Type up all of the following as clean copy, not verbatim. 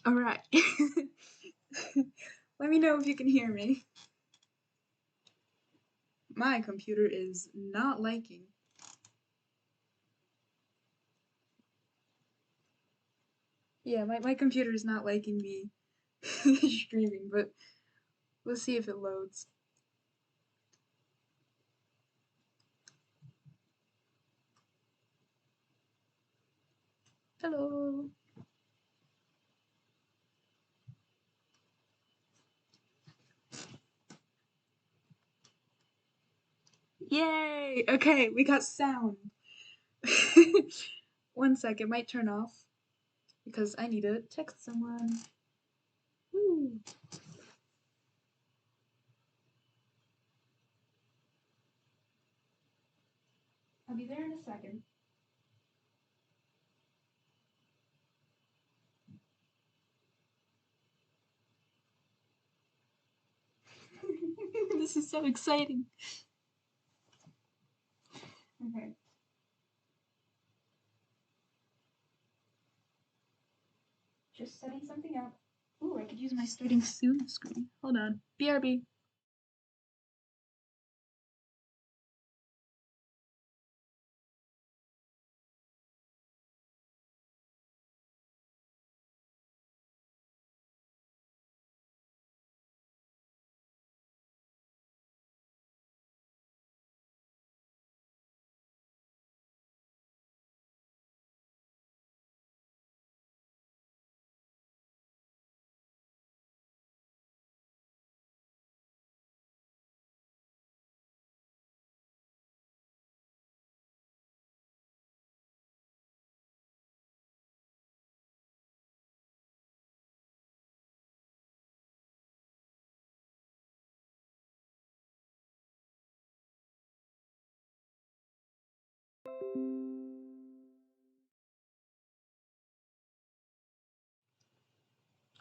Alright. Let me know if you can hear me. My computer is not liking. Yeah, my computer is not liking me streaming, but we'll see if it loads. Hello. Yay! Okay, we got sound. 1 sec, it might turn off because I need to text someone. Woo. I'll be there in a second. This is so exciting. Okay. Just setting something up. Ooh, I could use my starting soon screen. Hold on. BRB.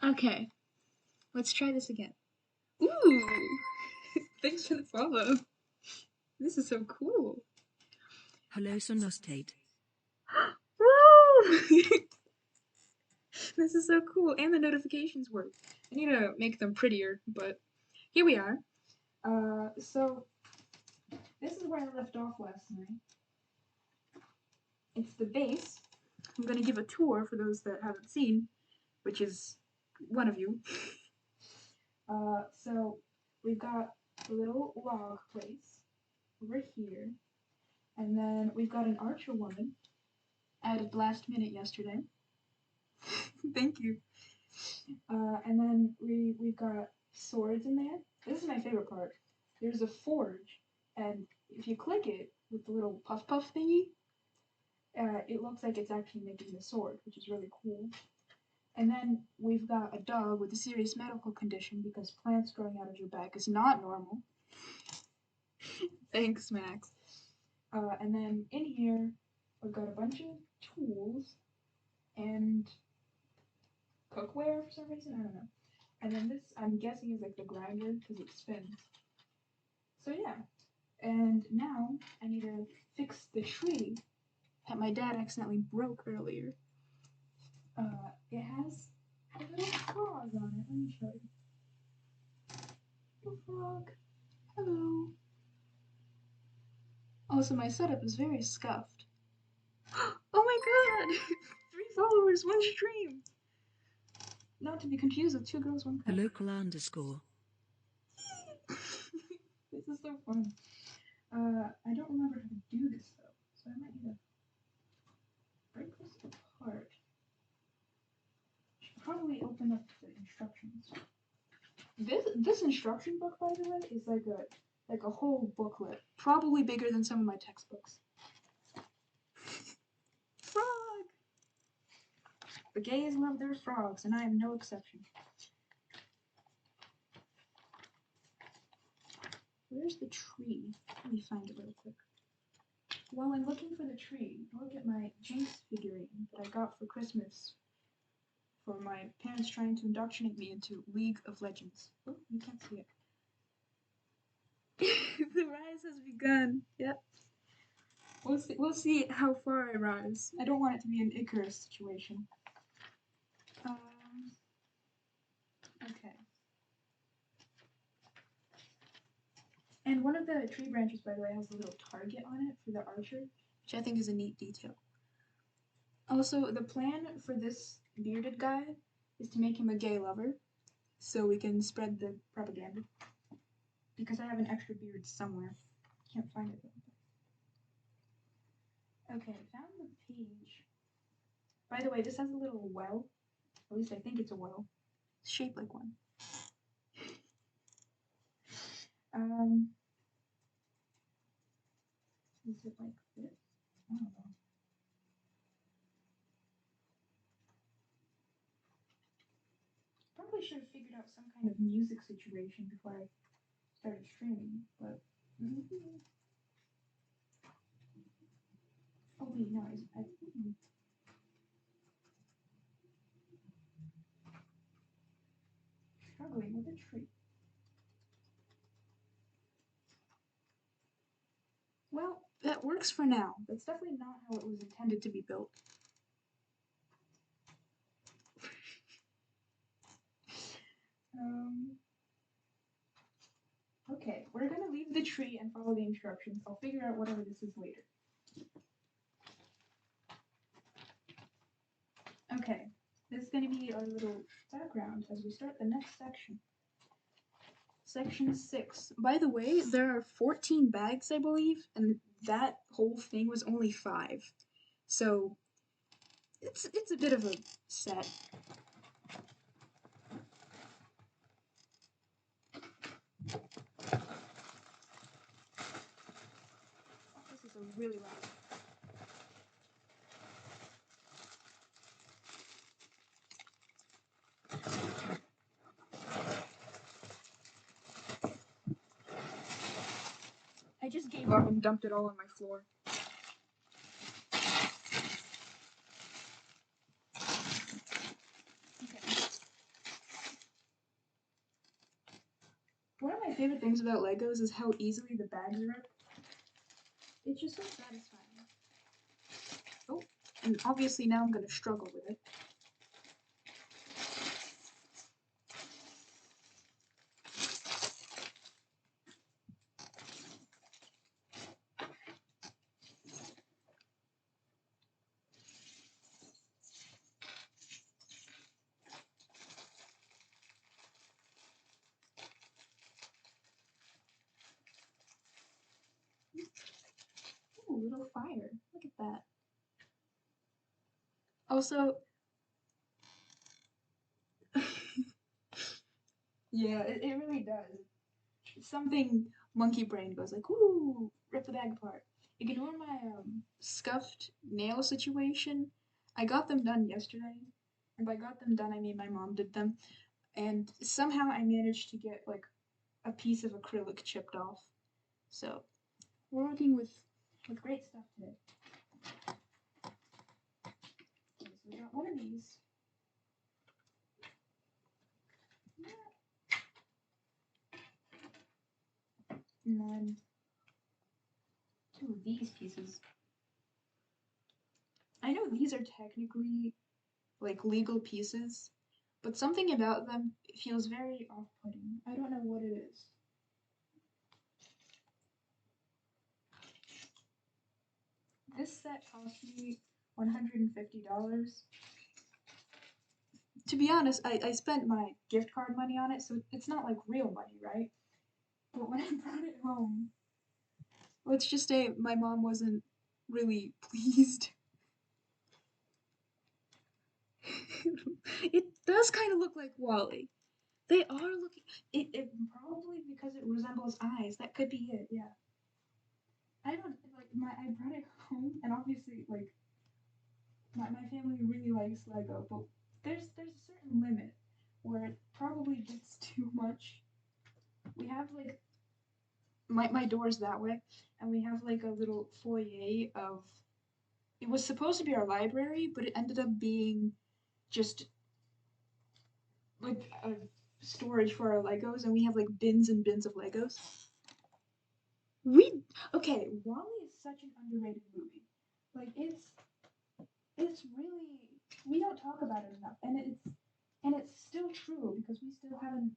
Okay. Let's try this again. Ooh! Thanks for the follow. This is so cool. Hello, Sonostate. Woo! This is so cool, and the notifications work. I need to make them prettier, but here we are. So this is where I left off last night. It's the base. I'm gonna give a tour for those that haven't seen, which is one of you. So we've got a little log place over here, and then we've got an archer woman. Added last minute yesterday. Thank you. And then we've got swords in there. This is my favorite part. There's a forge, and if you click it with the little puff puff thingy, it looks like it's actually making the sword, which is really cool. And then we've got a dog with a serious medical condition because plants growing out of your back is not normal. Thanks, Max. And then in here, we've got a bunch of tools and cookware for some reason, I don't know. And then this, I'm guessing, is like the grinder because it spins. So yeah. And now I need to fix the tree that my dad accidentally broke earlier. It has a little frog on it. Let me show you. Little frog. Hello. Also, my setup is very scuffed. Oh my god! 3 followers, 1 stream! Not to be confused with 2 girls, 1 cup. The local underscore. This is so fun. I don't remember how to do this though, so I might need to break this apart. Should probably open up the instructions. This instruction book, by the way, is like a whole booklet, probably bigger than some of my textbooks. Frog! The gays love their frogs, and I am no exception. Where's the tree? Let me find it real quick. While I'm looking for the tree, look at my Jinx figurine that I got for Christmas for my parents trying to indoctrinate me into League of Legends. Oh, you can't see it. The rise has begun. Yep. We'll see how far I rise. I don't want it to be an Icarus situation. of the tree branches, by the way, has a little target on it for the archer, which I think is a neat detail. Also, the plan for this bearded guy is to make him a gay lover, so we can spread the propaganda. Because I have an extra beard somewhere. Can't find it though. Okay, found the page. By the way, this has a little well. At least I think it's a well. It's shaped like one. Is it like this? I don't know. Probably should have figured out some kind of music situation before I started streaming, but oh wait, no, struggling with a tree. Well, that works for now. That's definitely not how it was intended to be built. Okay, we're gonna leave the tree and follow the instructions. I'll figure out whatever this is later. Okay, this is gonna be our little background as we start the next section. Section 6. By the way, there are 14 bags, I believe, and that whole thing was only 5. So it's a bit of a set. This is a really loud. I just gave up and dumped it all on my floor. Okay. One of my favorite things about Legos is how easily the bags rip. It's just so satisfying. Oh, and obviously now I'm gonna struggle with it. Ooh, little fire. Look at that. Also, yeah, it really does. Something monkey brain goes like, ooh, rip the bag apart. Ignore my scuffed nail situation. I got them done yesterday, and by got them done I mean my mom did them, and somehow I managed to get like a piece of acrylic chipped off. So we're working with great stuff today. Okay, so we got one of these. And then 2 of these pieces. I know these are technically like legal pieces, but something about them feels very off-putting. I don't know what it is. This set cost me $150. To be honest, I spent my gift card money on it, so it's not like real money, right? But when I brought it home, let's just say my mom wasn't really pleased. It does kind of look like Wally. They are looking. It probably because it resembles eyes. That could be it. Yeah. I don't like I brought it home, and obviously like my family really likes Lego, but there's a certain limit where it probably gets too much. We have like my door's that way, and we have like a little foyer of. It was supposed to be our library, but it ended up being just like a storage for our Legos, and we have like bins and bins of Legos. Okay, Wally is such an underrated movie. Like it's really we don't talk about it enough, and it's still true because we still haven't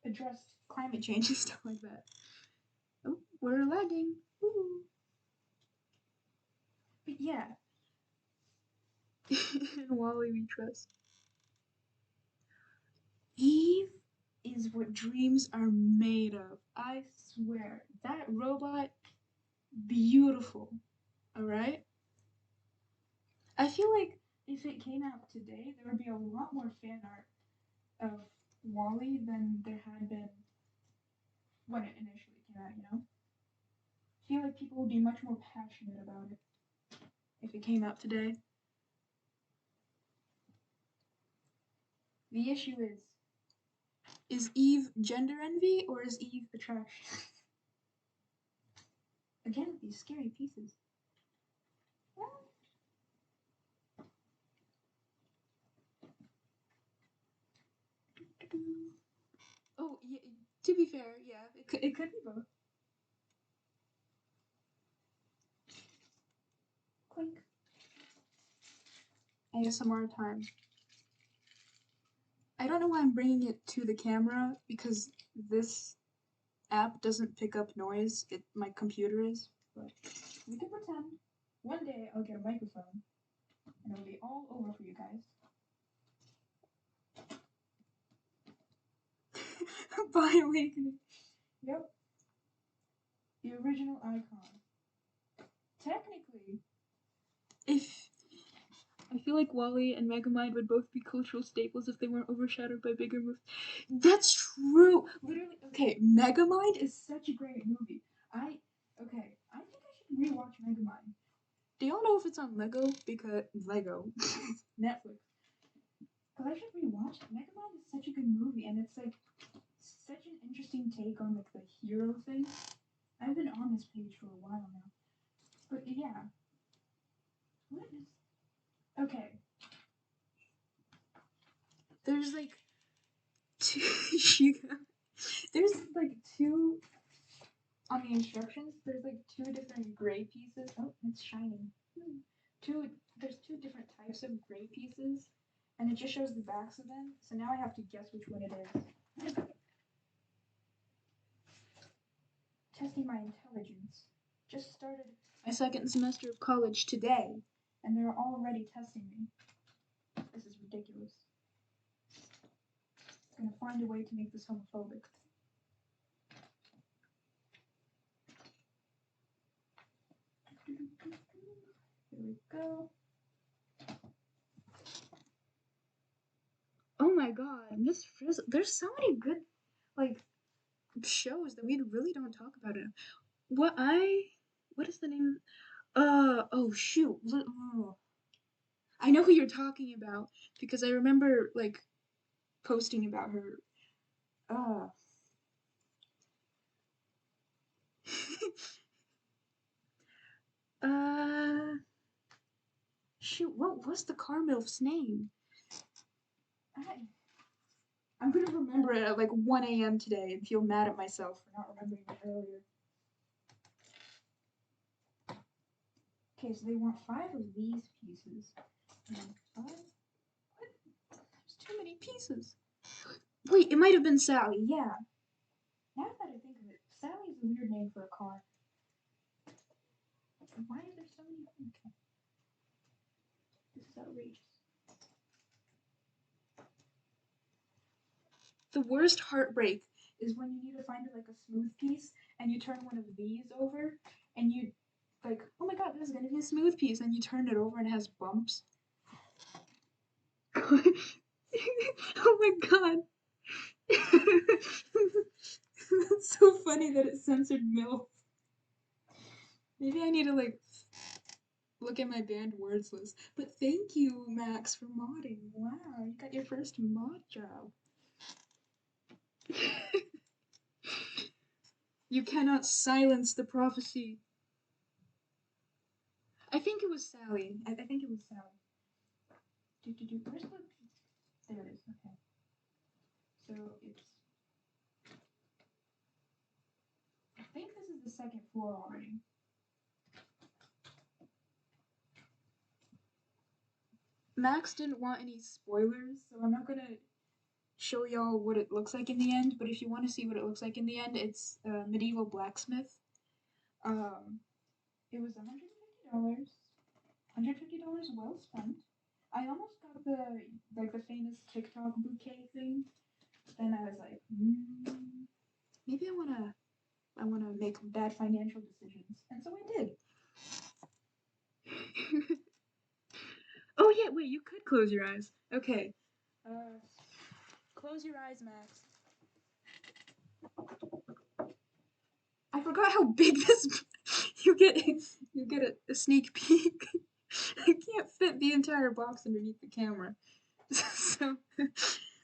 addressed climate change and stuff like that. We're lagging. Woo. But yeah. In Wally we trust. Eve is what dreams are made of. I swear. That robot, beautiful. Alright? I feel like if it came out today, there would be a lot more fan art of Wally than there had been when it initially came out, you know? I feel like people would be much more passionate about it if it came out today. The issue is Eve gender envy or is Eve attraction? Again, with these scary pieces. Oh, yeah, to be fair, yeah, it could be both. Clink. ASMR time. I don't know why I'm bringing it to the camera because this app doesn't pick up noise. My computer is, but we can pretend. One day I'll get a microphone and it'll be all over for you guys. By awakening. Yep. The original icon. Technically, if I feel like Wally and Megamind would both be cultural staples if they weren't overshadowed by bigger movies. That's true. Literally, okay, Megamind is such a great movie. I think I should rewatch Megamind. Do y'all know if it's on Lego? Because Lego, Netflix. Because I should rewatch it. Megamind is such a good movie, and it's like such an interesting take on like the hero thing. I've been on this page for a while now, but yeah. What is? Okay. There's like two. There's like two on the instructions. There's like two different gray pieces. Oh, it's shining. There's two different types of gray pieces, and it just shows the backs of them. So now I have to guess which one it is. Testing my intelligence. Just started my second semester of college today, and they're already testing me. This is ridiculous. I'm gonna find a way to make this homophobic. Here we go. Oh my god, Miss Frizzle. There's so many good, like, shows that we really don't talk about it. What is the name? Oh shoot. Oh. I know who you're talking about because I remember, like, posting about her. Shoot, what was the car MILF's name? I'm gonna remember it at like 1 a.m. today and feel mad at myself for not remembering it earlier. Okay, so they want 5 of these pieces. And 5? What? There's too many pieces. Wait, it might have been Sally, yeah. Now that I think of it, Sally is a weird name for a car. Why is there so many? Okay. This is outrageous. The worst heartbreak is when you need to find like a smooth piece and you turn one of these over and you like, oh my god, this is gonna be a smooth piece, and you turn it over and it has bumps. Oh my god. That's so funny that it censored MILF. Maybe I need to like look at my banned words list. But thank you, Max, for modding. Wow, you got your first mod job. You cannot silence the prophecy. I think it was Sally. I think it was Sally. Where's the... There it is, okay. So it's... I think this is the second floor already. Max didn't want any spoilers, so I'm not gonna show y'all what it looks like in the end, but if you want to see what it looks like in the end, it's Medieval Blacksmith. It was $150. $150 well spent. I almost got the famous TikTok bouquet thing. Then I was like, maybe I wanna make bad financial decisions, and so I did. Oh yeah, wait, you could close your eyes. Okay. Close your eyes, Max. I forgot how big this. You get a sneak peek. I can't fit the entire box underneath the camera. So,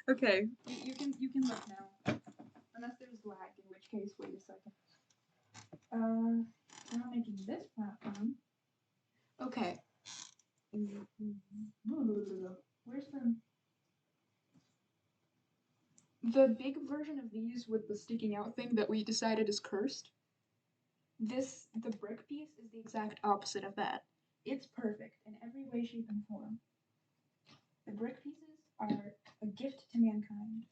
okay, you can look now. Unless there's lag, in which case, wait a second. Now I'm making this platform. Okay. Where's the big version of these with the sticking out thing that we decided is cursed? The brick piece is the exact opposite of that. It's perfect in every way, shape, and form. The brick pieces are a gift to mankind.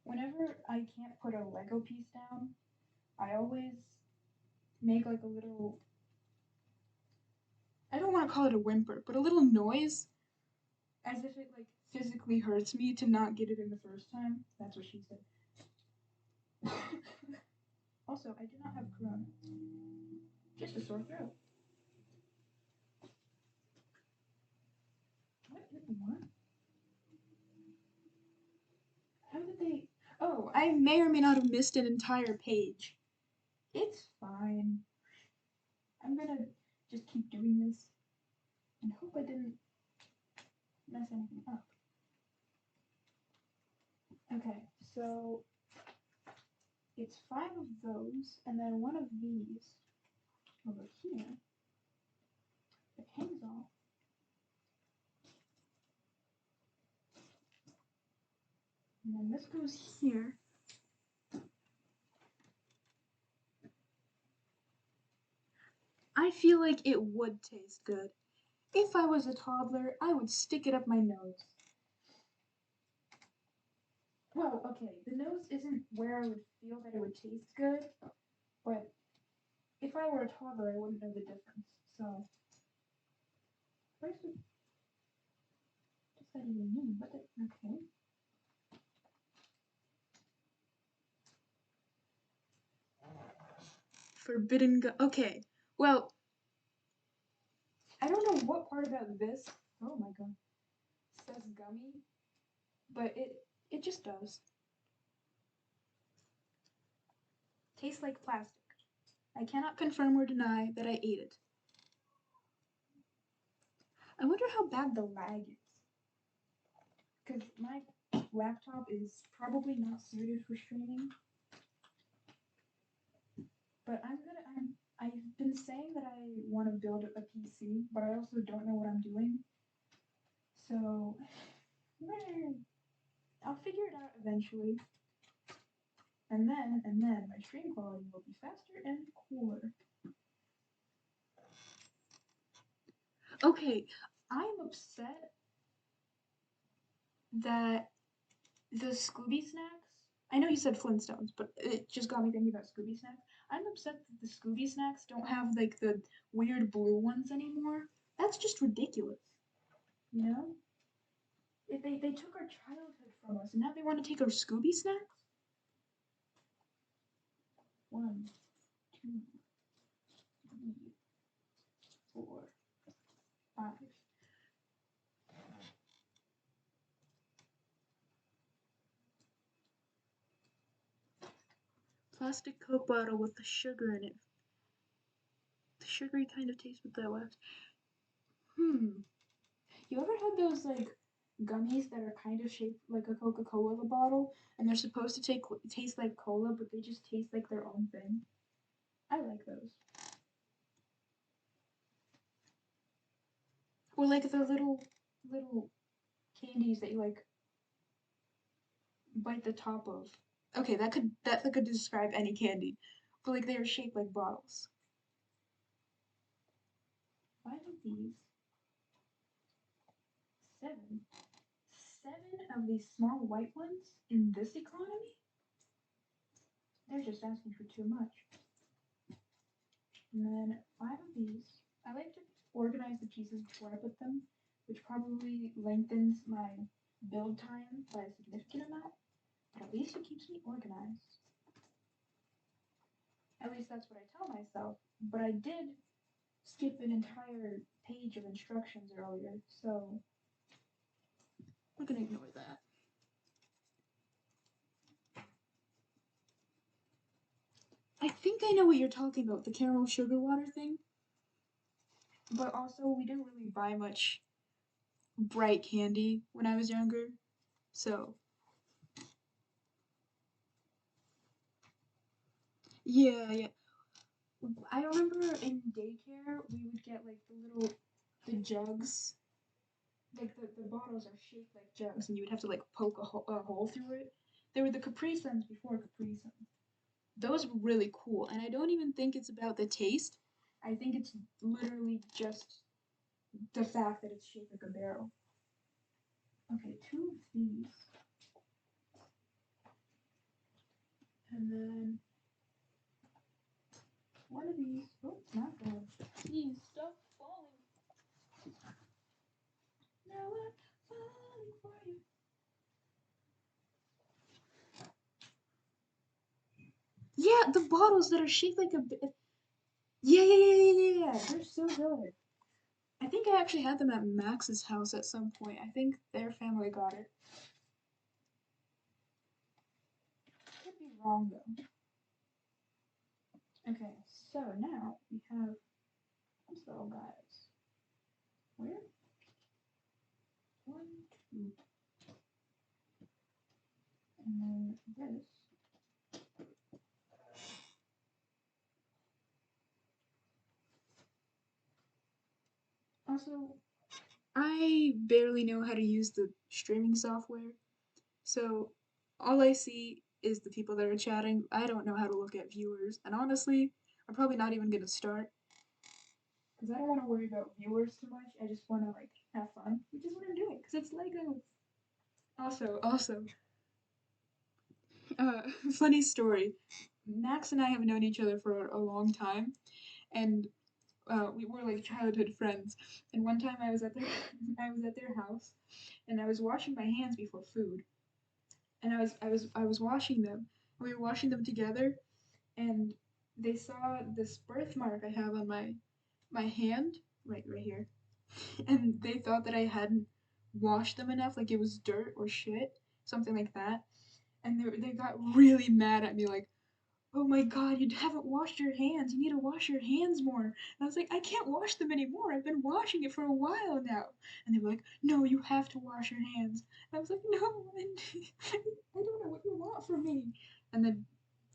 Whenever I can't put a Lego piece down, I always make like a little, I don't want to call it a whimper, but a little noise, as if it like physically hurts me to not get it in the first time. That's what she said. Also, I do not have corona. Just a sore throat. What? How did they? Oh, I may or may not have missed an entire page. It's fine. I'm gonna just keep doing this and hope I didn't mess anything up. Okay, so it's 5 of those, and then 1 of these over here. It hangs off. And then this goes here. I feel like it would taste good. If I was a toddler, I would stick it up my nose. Well, okay, the nose isn't where I would feel that it would taste good, but if I were a toddler, I wouldn't know the difference. So, where's the? What's that even mean? What the? Okay. Forbidden okay, well, I don't know what part about this, oh my god, says gummy, but it just does. Tastes like plastic. I cannot confirm or deny that I ate it. I wonder how bad the lag is. Because my laptop is probably not suited for streaming. But I've been saying that I want to build a PC, but I also don't know what I'm doing. So, I'll figure it out eventually. And then my stream quality will be faster and cooler. Okay, I'm upset that the Scooby Snacks, I know you said Flintstones, but it just got me thinking about Scooby Snacks. I'm upset that the Scooby Snacks don't have like the weird blue ones anymore. That's just ridiculous. You know? They took our childhood from us and now they want to take our Scooby Snacks? 1, 2, 3, 4, 5. Plastic Coke bottle with the sugar in it. The sugary kind of taste with that wax. You ever had those like gummies that are kind of shaped like a Coca-Cola bottle and they're supposed to taste like cola, but they just taste like their own thing? I like those. Or like the little candies that you like bite the top of. Okay, that could describe any candy, but like they are shaped like bottles. 5 of these. 7. 7 of these small white ones in this economy? They're just asking for too much. And then 5 of these. I like to organize the pieces before I put them, which probably lengthens my build time by a significant amount, but at least it keeps me organized. At least that's what I tell myself, but I did skip an entire page of instructions earlier, so we're gonna ignore that. I think I know what you're talking about, the caramel sugar water thing. But also, we didn't really buy much bright candy when I was younger, so. Yeah. I remember in daycare, we would get like the jugs. Like the bottles are shaped like jugs, and you would have to like poke a hole through it. They were the Capri Suns before Capri Sun. Those were really cool, and I don't even think it's about the taste. I think it's literally just the fact that it's shaped like a barrel. Okay, 2 of these. And then 1 of these. Oh, it's not bad. Please stop falling. Now I'm falling for you. Yeah, the bottles that are shaped like a. Yeah. They're so good. I think I actually had them at Max's house at some point. I think their family got it. Could be wrong though. Okay, so now we have these little guys. Where? 1, 2. And then this. Also, I barely know how to use the streaming software, so all I see is the people that are chatting. I don't know how to look at viewers, and honestly, I'm probably not even gonna start because I don't want to worry about viewers too much. I just want to like have fun, which is what I'm doing because it's Lego. Also, funny story. Max and I have known each other for a long time, and we were like childhood friends. And one time I was at their I was at their house, and I was washing my hands before food, and I was washing them. We were washing them together, and they saw this birthmark I have on my hand, right here, and they thought that I hadn't washed them enough, like it was dirt or shit, something like that, and they got really mad at me, like, oh my god, you haven't washed your hands. You need to wash your hands more. And I was like, I can't wash them anymore. I've been washing it for a while now. And they were like, no, you have to wash your hands. And I was like, no, I don't know what you want from me. And then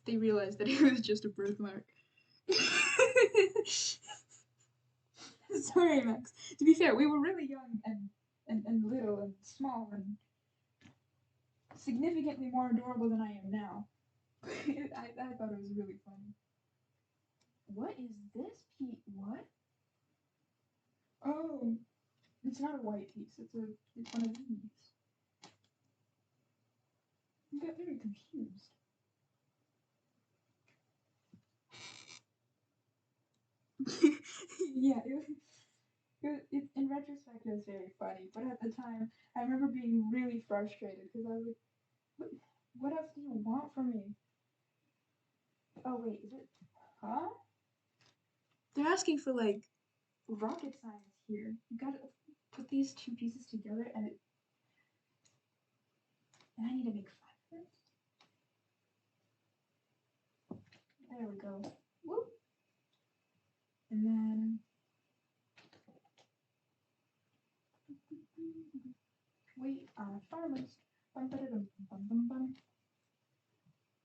they realized that it was just a birthmark. Sorry, Max. To be fair, we were really young and little and small and significantly more adorable than I am now. I thought it was really funny. What is this piece? What? Oh, it's not a white piece. It's one of these. I got very confused. Yeah, in retrospect, it was very funny. But at the time, I remember being really frustrated because I was like, what else do you want from me? Oh, wait, is it? Huh? They're asking for, like, rocket science here. You gotta put these 2 pieces together and I need to make 5 first. There we go. Whoop. And then we are farmers. Bum, ba-da-dum, bum, bum, bum.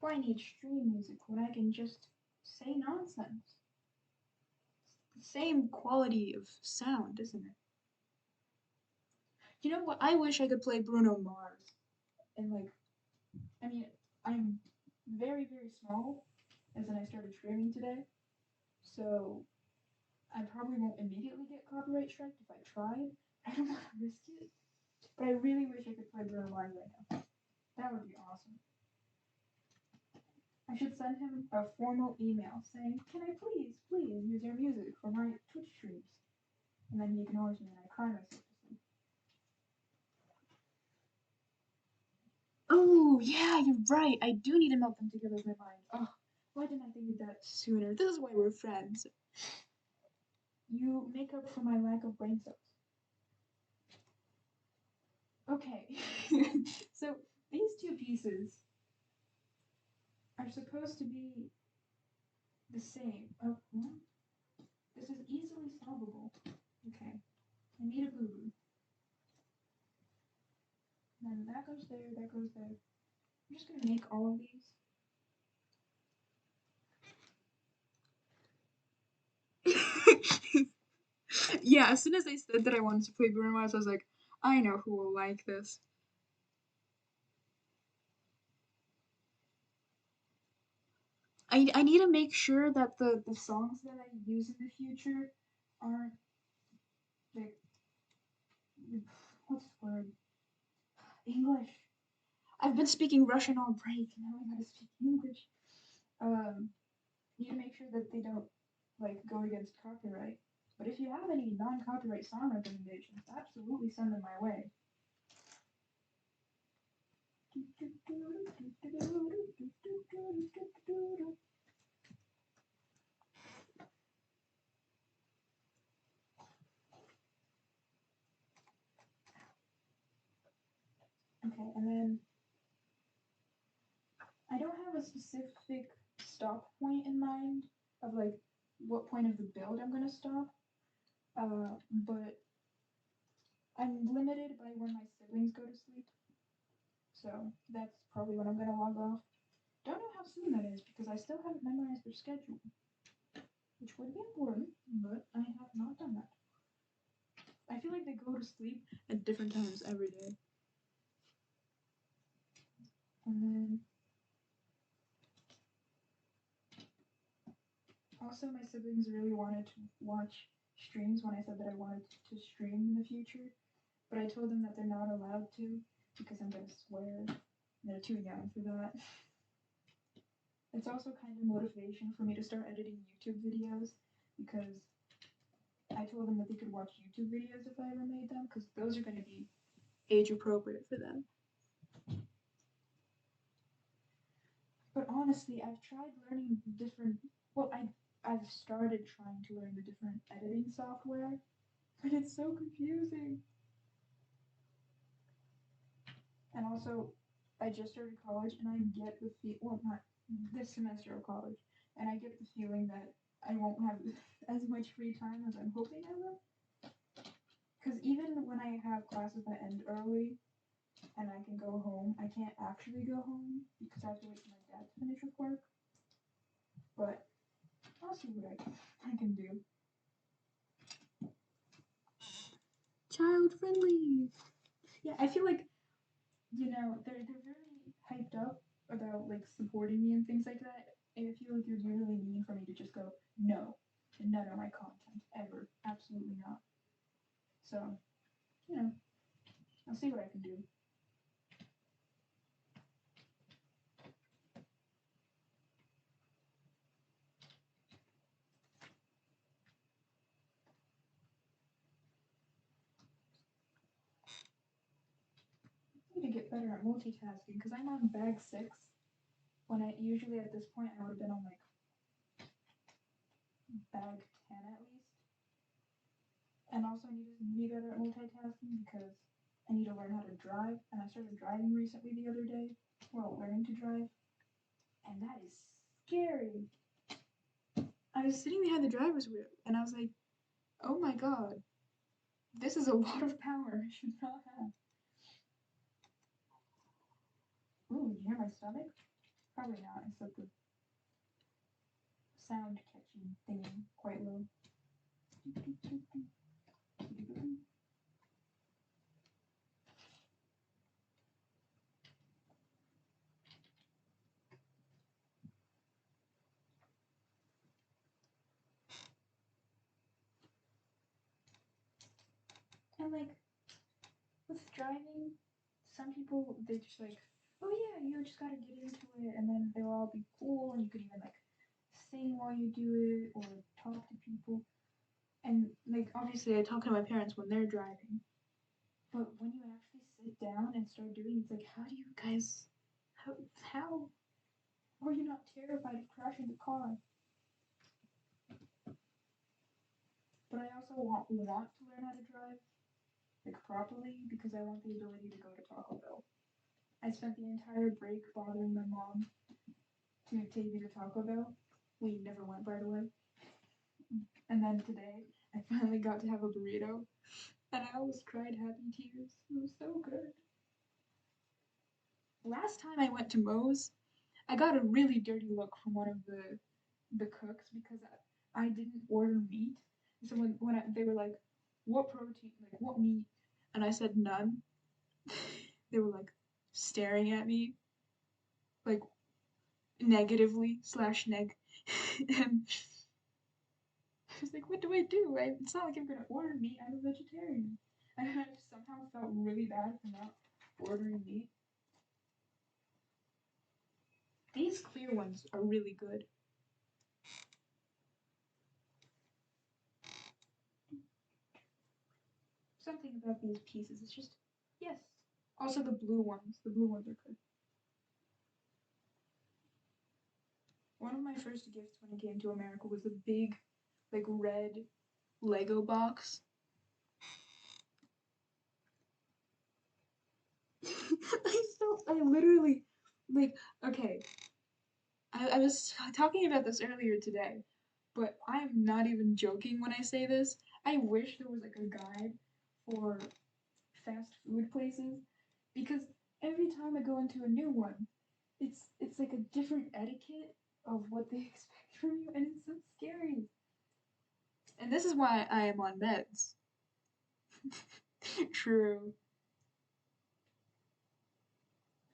Why need stream music when I can just say nonsense? It's the same quality of sound, isn't it? You know what? I wish I could play Bruno Mars. And like, I mean, I'm very, very small as in I started streaming today. So I probably won't immediately get copyright strike if I try. I don't want to risk it. But I really wish I could play Bruno Mars right now. That would be awesome. I should send him a formal email saying, can I please use your music for my Twitch streams? And then he ignores me and I cry myself to sleep. Oh, yeah, you're right. I do need to melt them together with my mind. Oh, why didn't I think of that sooner? This is why we're friends. You make up for my lack of brain cells. Okay, so these two pieces are supposed to be the same. Oh, this is easily solvable. Okay, I need a boo-boo. Then that goes there, that goes there. I'm just gonna make all of these. Yeah, as soon as I said that I wanted to play Bruno Mars, I was like, I know who will like this. I need to make sure that the songs that I use in the future aren't like, what's the word? English. I've been speaking Russian all break, and now I gotta speak English. Need to make sure that they don't like go against copyright. But if you have any non-copyright song recommendations, absolutely send them my way. Okay, and then I don't have a specific stop point in mind of like what point of the build I'm gonna stop. But I'm limited by when my siblings go to sleep. So that's probably when I'm gonna log off. Don't know how soon that is because I still haven't memorized their schedule, which would be important, but I have not done that. I feel like they go to sleep at different times every day. And then also my siblings really wanted to watch streams when I said that I wanted to stream in the future, but I told them that they're not allowed to because I'm gonna swear. They're too young for that. It's also kind of motivation for me to start editing YouTube videos because I told them that they could watch YouTube videos if I ever made them because those are going to be age appropriate for them. But honestly, I've tried learning different, well, I've started trying to learn the different editing software, but it's so confusing. And also, I just started college and I get the well, not this semester of college, and I get the feeling that I won't have as much free time as I'm hoping I will. Because even when I have classes that end early and I can go home, I can't actually go home because I have to wait for my dad to finish with work. But I'll see what I can do. Child friendly. Yeah, I feel like, you know, they're very hyped up about like supporting me and things like that. And I feel like you're really mean for me to just go, no, none of my content ever. Absolutely not. So, you know, I'll see what I can do. I need to get better at multitasking because I'm on bag 6 when I usually at this point I would have been on like bag 10 at least. And also I need to be better at multitasking because I need to learn how to drive. And I started driving recently the other day. Well, learning to drive. And that is scary. I was sitting behind the driver's wheel and I was like, oh my god, this is a lot of power I should not have. Ooh, did you hear my stomach? Probably not. I set the sound catching thing quite low. And like, with driving, some people, they just like, oh yeah, you just gotta get into it, and then they'll all be cool, and you could even like sing while you do it, or talk to people. And like obviously I talk to my parents when they're driving. But when you actually sit down and start doing it, it's like, how do you guys, how are you not terrified of crashing the car? But I also want to learn how to drive, like properly, because I want the ability to go to Taco Bell. I spent the entire break bothering my mom to take me to Taco Bell. We never went, by the way. And then today, I finally got to have a burrito, and I almost cried happy tears. It was so good. Last time I went to Moe's, I got a really dirty look from one of the cooks because I didn't order meat. So they were like, "What protein? Like what meat?" And I said none. They were like staring at me like negatively slash neg, and I was like, "What do I do? It's not like I'm gonna order meat. I'm a vegetarian." And I somehow felt really bad for not ordering meat. These clear ones are really good. Something about these pieces, it's just, yes. Also the blue ones are good. One of my first gifts when I came to America was a big, like, red Lego box. I literally, like, okay, I was talking about this earlier today, but I am not even joking when I say this. I wish there was like a guide for fast food places, because every time I go into a new one, it's like a different etiquette of what they expect from you, and it's so scary. And this is why I am on meds. True.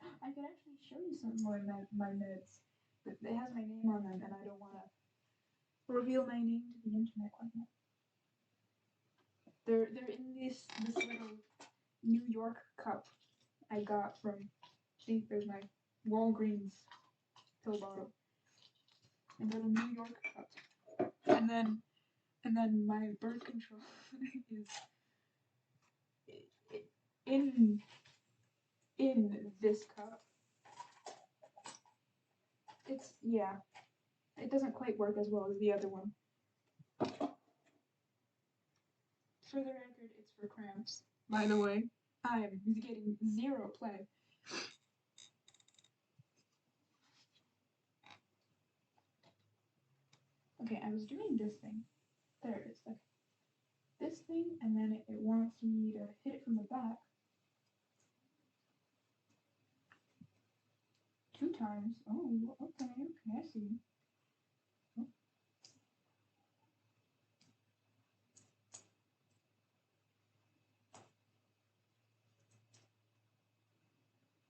I could actually show you some more of my meds, but it has my name on them, and I don't want to reveal my name to the internet quite yet. They're in this little New York cup I got from, see, there's my Walgreens pill bottle. A little New York cup. And then my birth control is in this cup. It's, yeah, it doesn't quite work as well as the other one. For the record, it's for cramps, by the way. I'm getting zero play. Okay, I was doing this thing. There it is. Okay. This thing, and then it wants me to hit it from the back 2 times. Oh, okay, I see. Oh.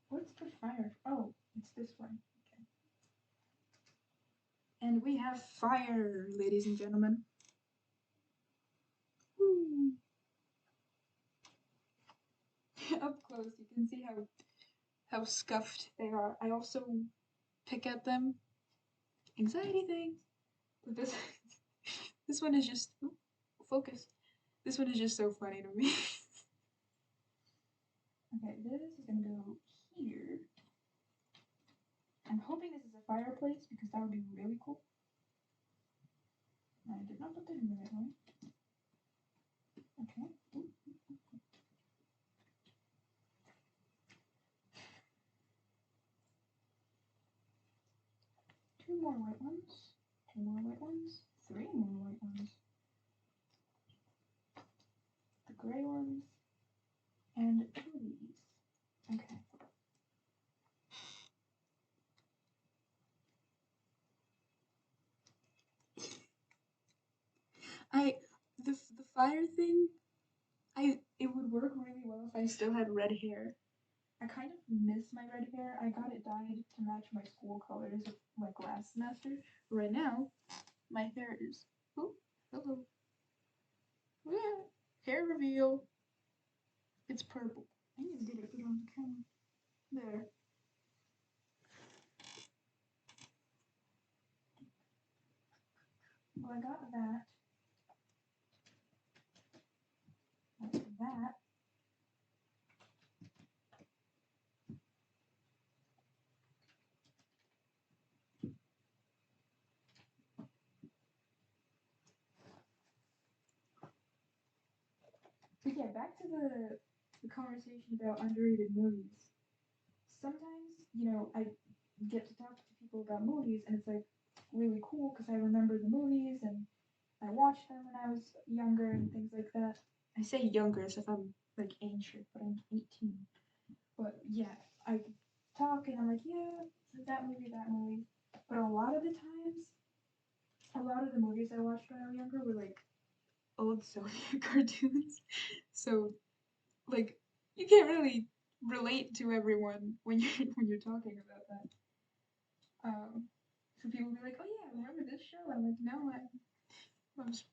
What's the fire? Oh, it's this one. Okay. And we have fire, ladies and gentlemen. Woo. Up close, you can see how scuffed they are. I also pick at them. Anxiety things. But this one is just, ooh, focus. This one is just so funny to me. Okay, this is gonna go here. I'm hoping this is a fireplace because that would be really cool. I did not put that in the right way. Okay. Ooh. 2 more white ones. 2 more white ones. 3 more white ones. The gray ones. And 2 of these. Okay. The fire thing, it would work really well if I still had red hair. I kind of miss my red hair. I got it dyed to match my school colors like last semester. Right now, my hair is, oh, hello. Yeah, hair reveal. It's purple. I need to get it put on the camera. There. Well, I got that. That's that. But yeah, back to the conversation about underrated movies. Sometimes, you know, I get to talk to people about movies, and it's like really cool because I remember the movies and I watched them when I was younger and things like that. I say younger as if I'm like ancient, but I'm 18. But yeah, I talk and I'm like, yeah, that movie, that movie. But a lot of the times, a lot of the movies I watched when I was younger were like old Soviet cartoons. So like you can't really relate to everyone when you're talking about that. So people will be like, oh yeah, remember this show? I'm like, no, I was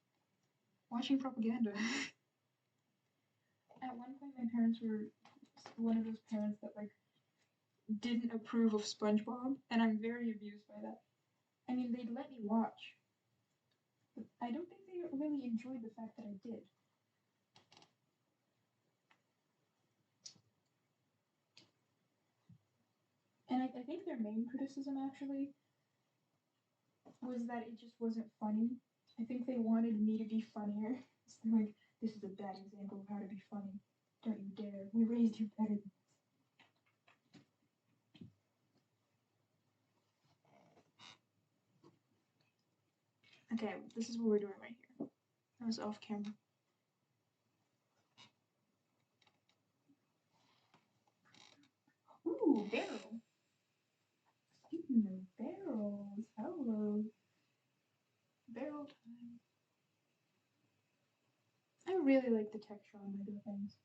watching propaganda. At one point, my parents were one of those parents that like didn't approve of SpongeBob, and I'm very abused by that. I mean, they'd let me watch, but I don't think they really enjoyed the fact that I did. And I think their main criticism actually was that it just wasn't funny. I think they wanted me to be funnier. So like, this is a bad example of how to be funny. Don't you dare. We raised you better than this. Okay, this is what we're doing right here. That was off camera. Ooh, barrel. Speaking of barrels, hello. Barrel time. I really like the texture on Lego things.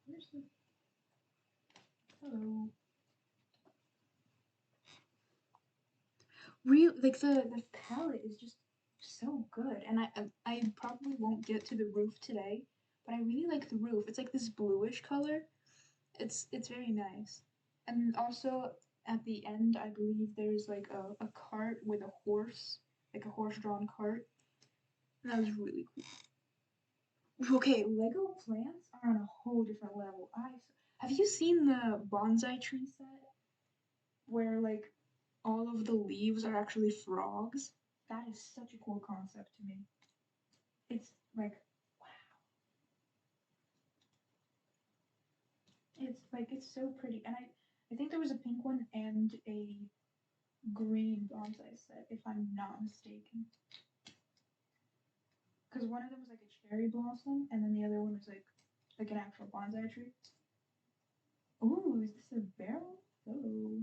Where's the... Hello. Real, like the palette is just so good, and I probably won't get to the roof today, but I really like the roof. It's like this bluish color. It's very nice, and also at the end, I believe there's like a cart with a horse, like a horse-drawn cart. That was really cool. Okay, Lego plants are on a whole different level. Have you seen the bonsai tree set where like all of the leaves are actually frogs? That is such a cool concept to me. It's like, wow. It's like, it's so pretty. And I think there was a pink one and a green bonsai set, if I'm not mistaken. Because one of them was like a cherry blossom, and then the other one was like an actual bonsai tree. Ooh, is this a barrel? Oh.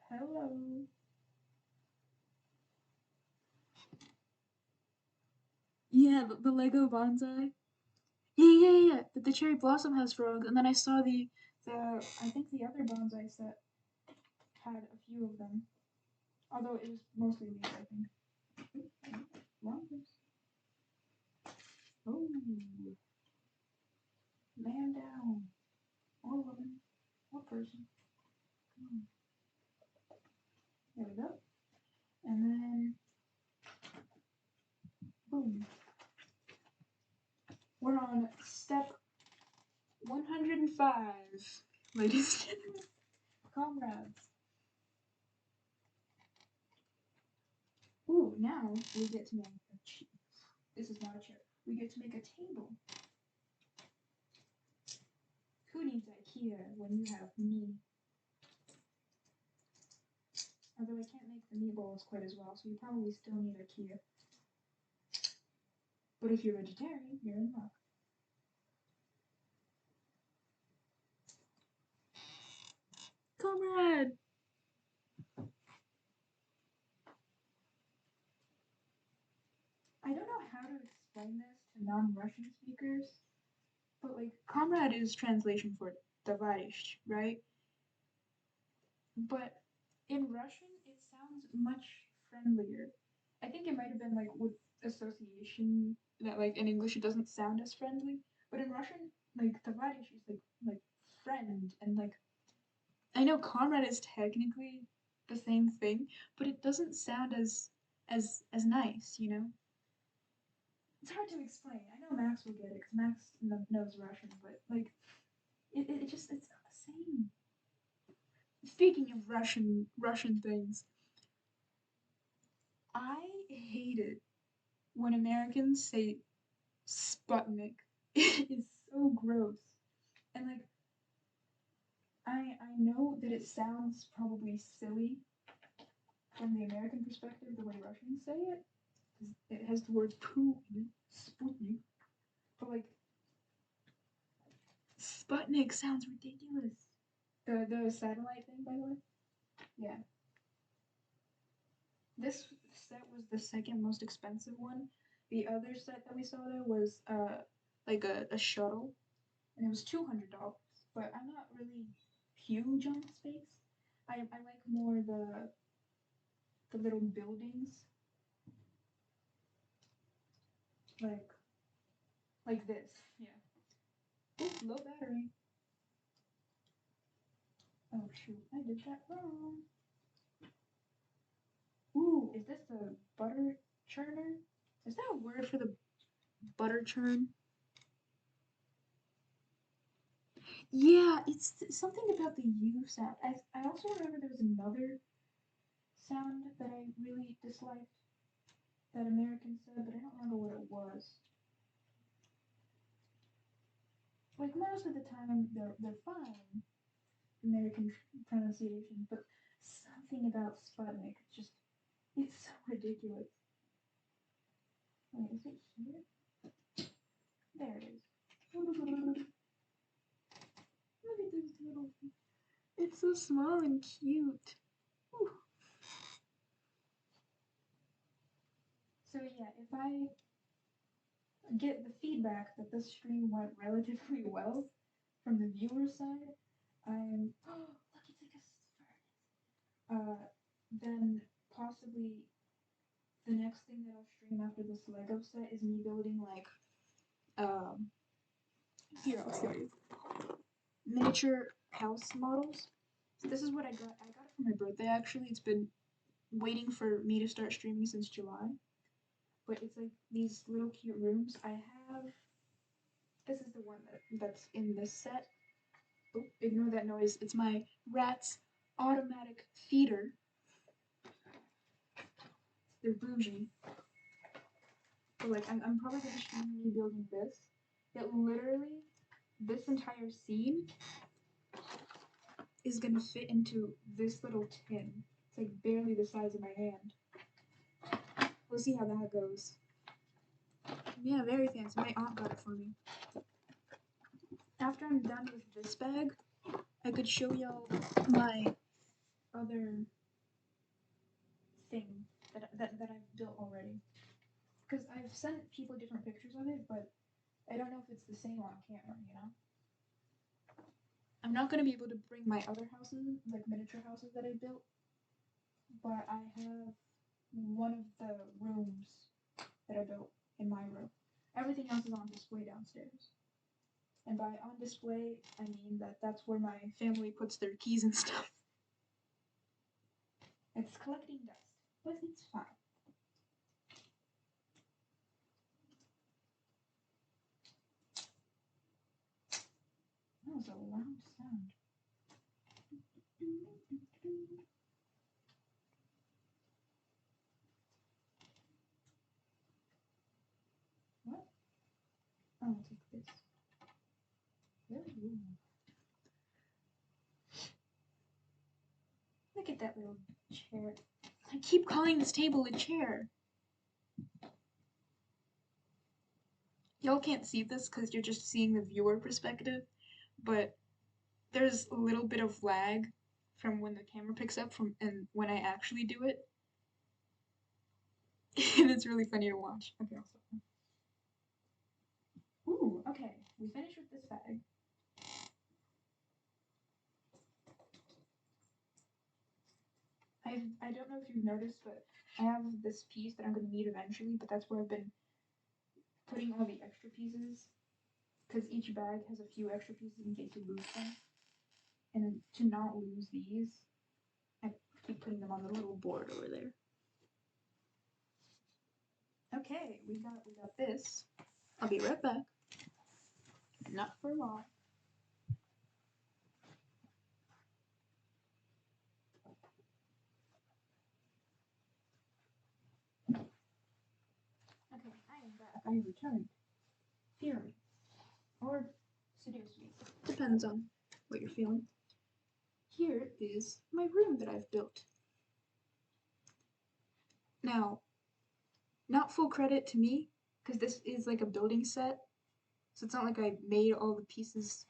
Hello. Yeah, the Lego bonsai. Yeah. But the cherry blossom has frogs, and then I saw the I think the other bonsai set had a few of them. Although it was mostly leaves, I think. Flowers. Oh. Man down. Or woman. Or person. There we go. And then boom. We're on step 105, ladies and gentlemen. Comrades. Ooh, now we get to make a chair. This is not a chair. We get to make a table. Who needs IKEA when you have me? Although I can't make the meatballs quite as well, so you probably still need IKEA. But if you're vegetarian, you're in luck. Comrade! Russian speakers, but like comrade is translation for товарищ, right? But in Russian, it sounds much friendlier. I think it might have been like with association that like in English it doesn't sound as friendly, but in Russian, like товарищ is like friend, and like I know comrade is technically the same thing, but it doesn't sound as nice, you know? It's hard to explain. I know Max will get it because Max knows Russian, but like it just it's not the same. Speaking of Russian things, I hate it when Americans say Sputnik. It is so gross. And like I know that it sounds probably silly from the American perspective the way Russians say it. 'Cause it has the word poo in it, Sputnik. But like Sputnik sounds ridiculous. The satellite thing, by the way. Yeah. This set was the second most expensive one. The other set that we saw there was like a shuttle, and it was $200. But I'm not really huge on space. I like more the little buildings, like like this. Yeah. Ooh, low battery. Oh shoot, I did that wrong. Ooh, is this the butter churner? Is that a word for the butter churn? Yeah, it's something about the U sound. I also remember there was another sound that I really disliked that Americans said, but I don't remember what it was. Like most of the time, they're fine, American pronunciation, but something about Sputnik just it's so ridiculous. Wait, is it here? There it is. Look at this little. It's so small and cute. Ooh. So yeah, if I get the feedback that this stream went relatively well from the viewer side, I'm look, it's like a then possibly the next thing that I'll stream after this Lego set is me building like here I'll show you miniature house models. So this is what I got. I got it for my birthday actually. It's been waiting for me to start streaming since July. But it's like these little cute rooms. I have this is the one that's in this set. Oh, ignore that noise. It's my rat's automatic feeder. They're bougie. But like I'm probably gonna stream me building this. It literally this entire scene is gonna fit into this little tin. It's like barely the size of my hand. We'll see how that goes. Yeah, very fancy. My aunt got it for me. After I'm done with this bag, I could show y'all my other thing that I've built already. Because I've sent people different pictures of it, but I don't know if it's the same on camera, you know? I'm not going to be able to bring my other houses, like miniature houses that I built, but I have one of the rooms that I built in my room. Everything else is on display downstairs. And by on display, I mean that that's where my family puts their keys and stuff. It's collecting dust, but it's fine. That was a loud sound. What? I'll take this. Ooh. Look at that little chair. I keep calling this table a chair. Y'all can't see this because you're just seeing the viewer perspective, but there's a little bit of lag from when the camera picks up from and when I actually do it. And it's really funny to watch. Okay, I'll stop. Ooh, okay. We finished with this bag. I don't know if you've noticed, but I have this piece that I'm going to need eventually, but that's where I've been putting all the extra pieces, because each bag has a few extra pieces in case you lose them. And to not lose these, I keep putting them on the little board over there. Okay, we got this. I'll be right back. Not for long. Okay, I am back. I have returned. Fear me. Or seduce me. Depends on what you're feeling. Here is my room that I've built. Now, not full credit to me, because this is like a building set. So it's not like I made all the pieces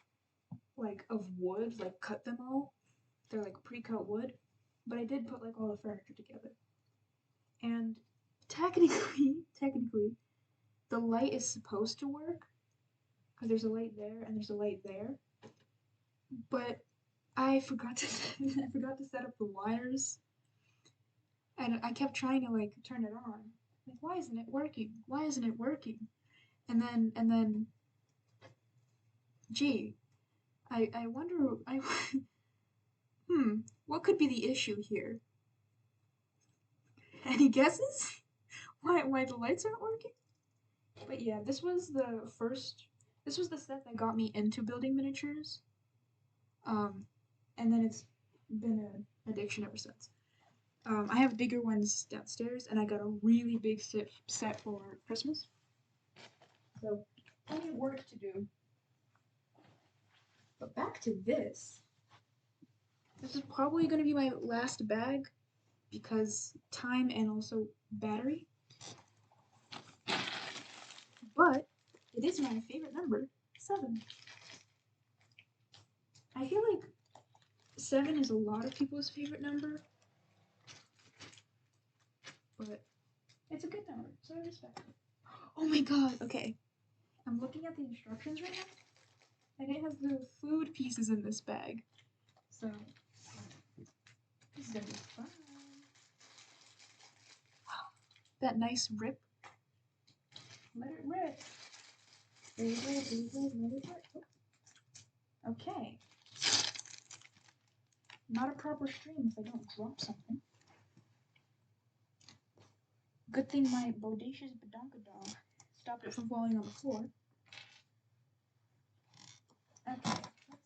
like of wood, like cut them all. They're like pre-cut wood. But I did put like all the furniture together. And technically, the light is supposed to work. Because there's a light there and there's a light there. But I forgot to set up the wires. And I kept trying to like turn it on. Like, why isn't it working? Why isn't it working? And then gee, I wonder what could be the issue here? Any guesses? Why the lights aren't working? But yeah, this was the set that got me into building miniatures. And then it's been an addiction ever since. I have bigger ones downstairs, and I got a really big set for Christmas. So, plenty of work to do. But back to this. This is probably going to be my last bag because time and also battery. But it is my favorite number, 7. I feel like 7 is a lot of people's favorite number. But it's a good number, so I respect it. Oh my god, okay. I'm looking at the instructions right now, and it has the food pieces in this bag. So, this is gonna be fun. That nice rip. Let it rip. Let it rip. Okay. Not a proper stream if I don't drop something. Good thing my bodacious badonkadonk stopped it from falling on the floor. Okay, let's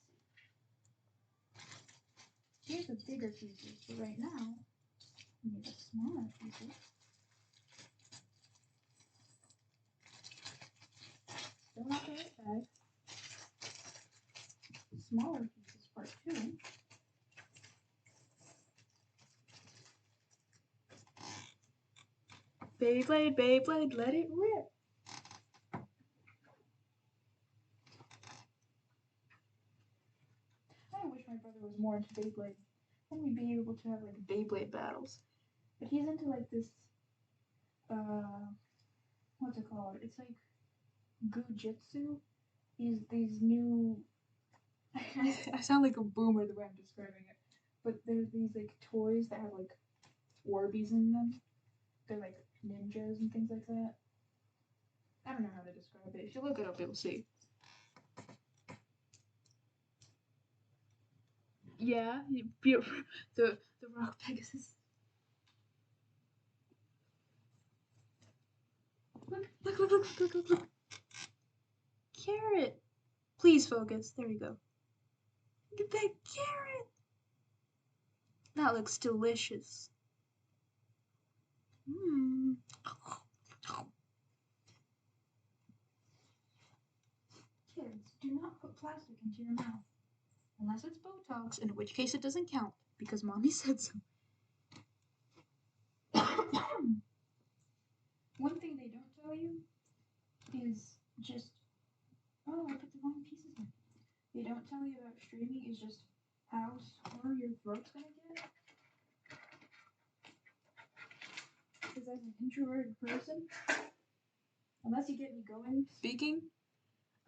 see. Here's the bigger pieces, but right now, we need the smaller pieces. Still not the right bag. Smaller pieces, part 2. Beyblade, let it rip. I wish my brother was more into Beyblade. Then we'd be able to have like Beyblade battles. But he's into like this, what's it called? It's like Gujitsu. These new, I sound like a boomer the way I'm describing it. But there's these like toys that have like Orbeez in them. They're like ninjas and things like that. I don't know how to describe it. If you look it up, you'll see. Yeah, the rock Pegasus. Look. Carrot. Please focus. There we go. Look at that carrot. That looks delicious. Mmm. Kids, do not put plastic into your mouth. Unless it's Botox, in which case it doesn't count, because mommy said so. One thing they don't tell you is just, oh, I put the wrong pieces in. They don't tell you about streaming is just how sore your throat's gonna get. Because as an introverted person, unless you get me going speaking,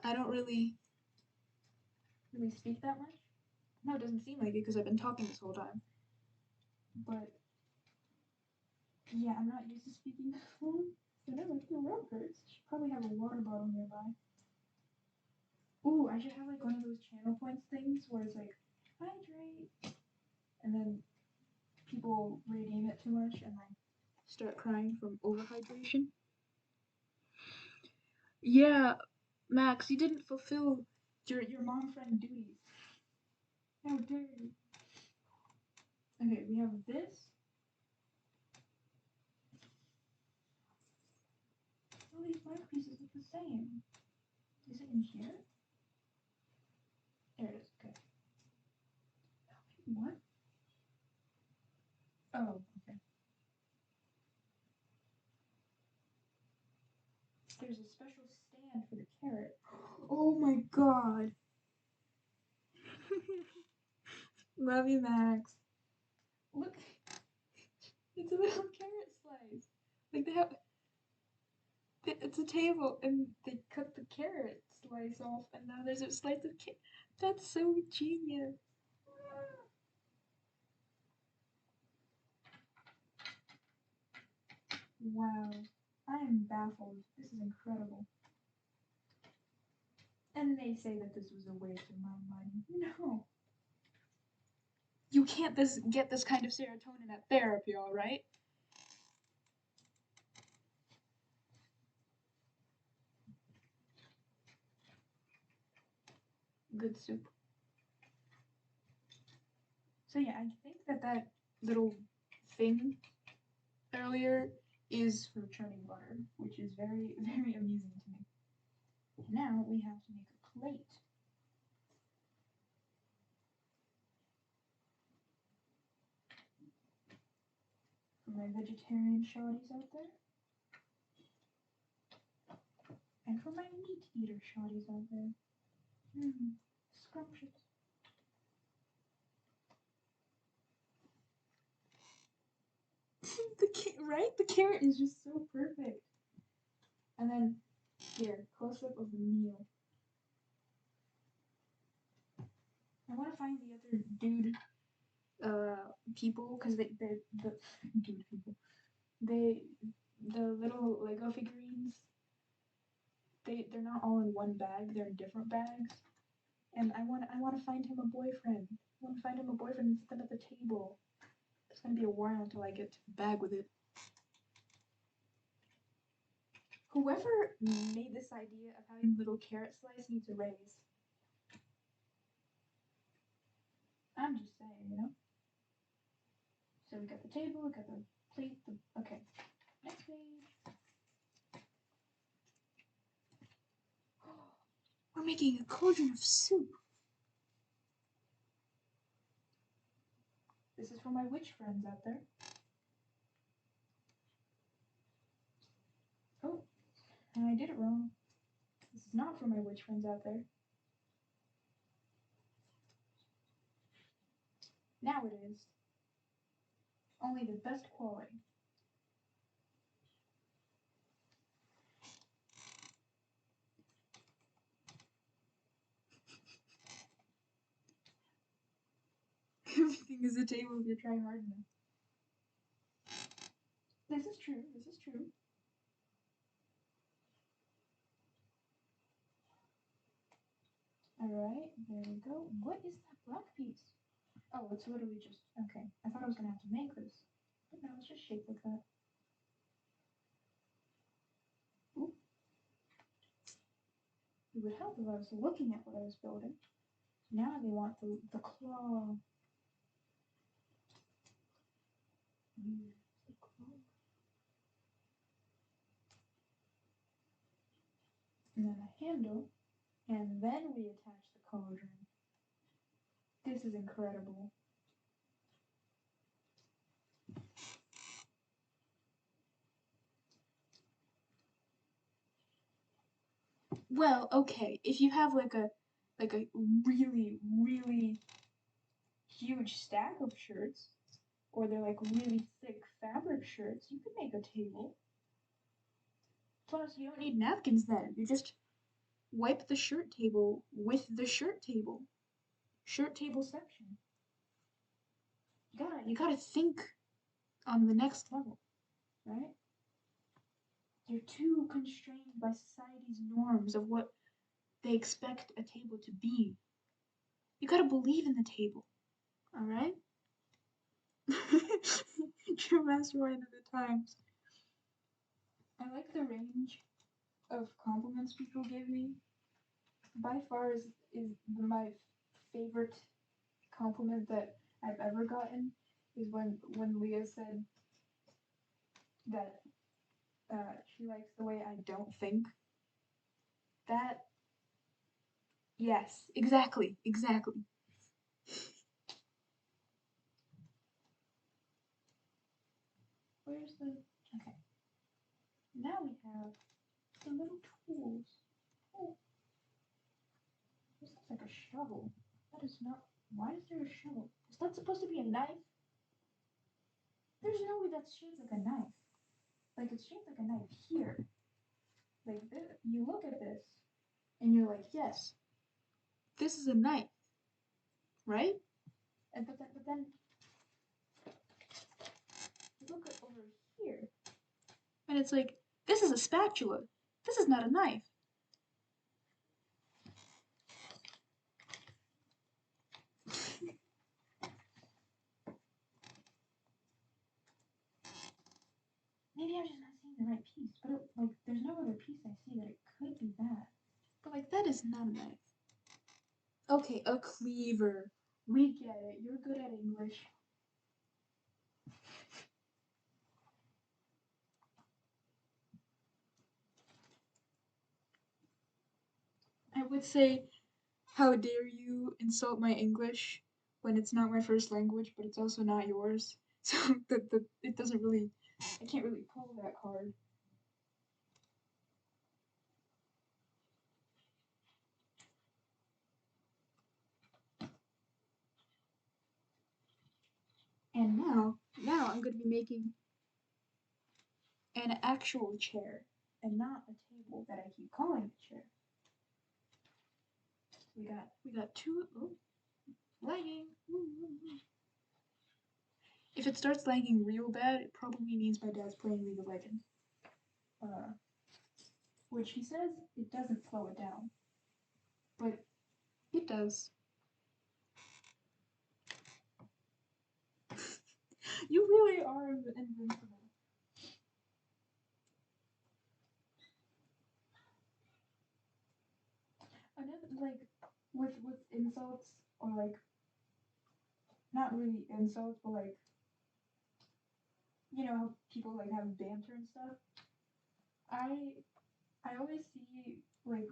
I don't really speak that much. No, it doesn't seem like it because I've been talking this whole time. But yeah, I'm not used to speaking this long. So no, my throat hurts. Should probably have a water bottle nearby. Ooh, I should have like one of those channel points things where it's like hydrate, and then people redeem it too much and like start crying from overhydration. Yeah, Max, you didn't fulfill your mom friend duties. How dare you? Okay, we have this. All these black pieces look the same. Is it in here? There it is, okay. What? Oh, okay. There's a special stand for the carrot. Oh my god. Love you, Max. Look. It's a little carrot slice. Like they have. It's a table and they cut the carrot slice off and now there's a slice of carrot. That's so genius. Wow. I am baffled. This is incredible. And they say that this was a waste of my money. No. You can't get this kind of serotonin at therapy, alright? Good soup. So yeah, I think that little thing earlier is for churning butter, which is very, very amusing to me. Now we have to make a plate. For my vegetarian shawties out there. And for my meat eater shawties out there. Scrumptious. Right? The carrot is just so perfect. And then, here, close-up of the meal. I want to find the other dude people, because the dude people. The little Lego figurines, they're not all in one bag, they're in different bags. And I want to find him a boyfriend. I want to find him a boyfriend and sit them at the table. It's going to be a while until I get to the bag with it. Whoever made this idea of having little carrot slice needs a raise. I'm just saying, you know? So we got the table, we got the plate, okay. Next page. We're making a cauldron of soup. This is for my witch friends out there. Oh, and I did it wrong. This is not for my witch friends out there. Now it is. Only the best quality. Everything is a table if you're trying hard enough. This is true, this is true. Alright, there we go. What is that black piece? Oh, it's literally just, okay. I thought I was gonna have to make this. But no, it's just shaped like that. Ooh. It would help if I was looking at what I was building. Now they want the claw. The claw. And then a handle. And then we attach the cauldron. This is incredible. Well, okay, if you have like a really, really huge stack of shirts, or they're like really thick fabric shirts, you could make a table. Plus, you don't need napkins then. You just wipe the shirt table with the shirt table. Shirt table section. You gotta think on the next level, right? You're too constrained by society's norms of what they expect a table to be. You gotta believe in the table, alright? True mastermind of the times. I like the range of compliments people give me. By far is my favorite compliment that I've ever gotten is when Leah said that she likes the way I don't think. That, yes, exactly. Where's the, okay. Now we have the little tools. Oh, this looks like a shovel. That is not, why is there a shovel? Is that supposed to be a knife? There's no way that's shaped like a knife. Like, it's shaped like a knife here. Like, this, you look at this, and you're like, yes, this is a knife, right? And but then you look at over here, and it's like, this is a spatula. This is not a knife. Maybe I'm just not seeing the right piece, but it, like, there's no other piece I see that it could be that. But like, that is not a knife. Okay, a cleaver. We get it. You're good at English. I would say, how dare you insult my English when it's not my first language, but it's also not yours. So it doesn't really, I can't really pull that card. And now I'm going to be making an actual chair and not a table that I keep calling a chair. We got two, oh, lagging. If it starts lagging real bad, it probably means my dad's playing League of Legends. Which he says it doesn't slow it down. But it does. You really are invincible. Another, like, with insults, or like, not really insults, but like, you know how people like have banter and stuff. I always see like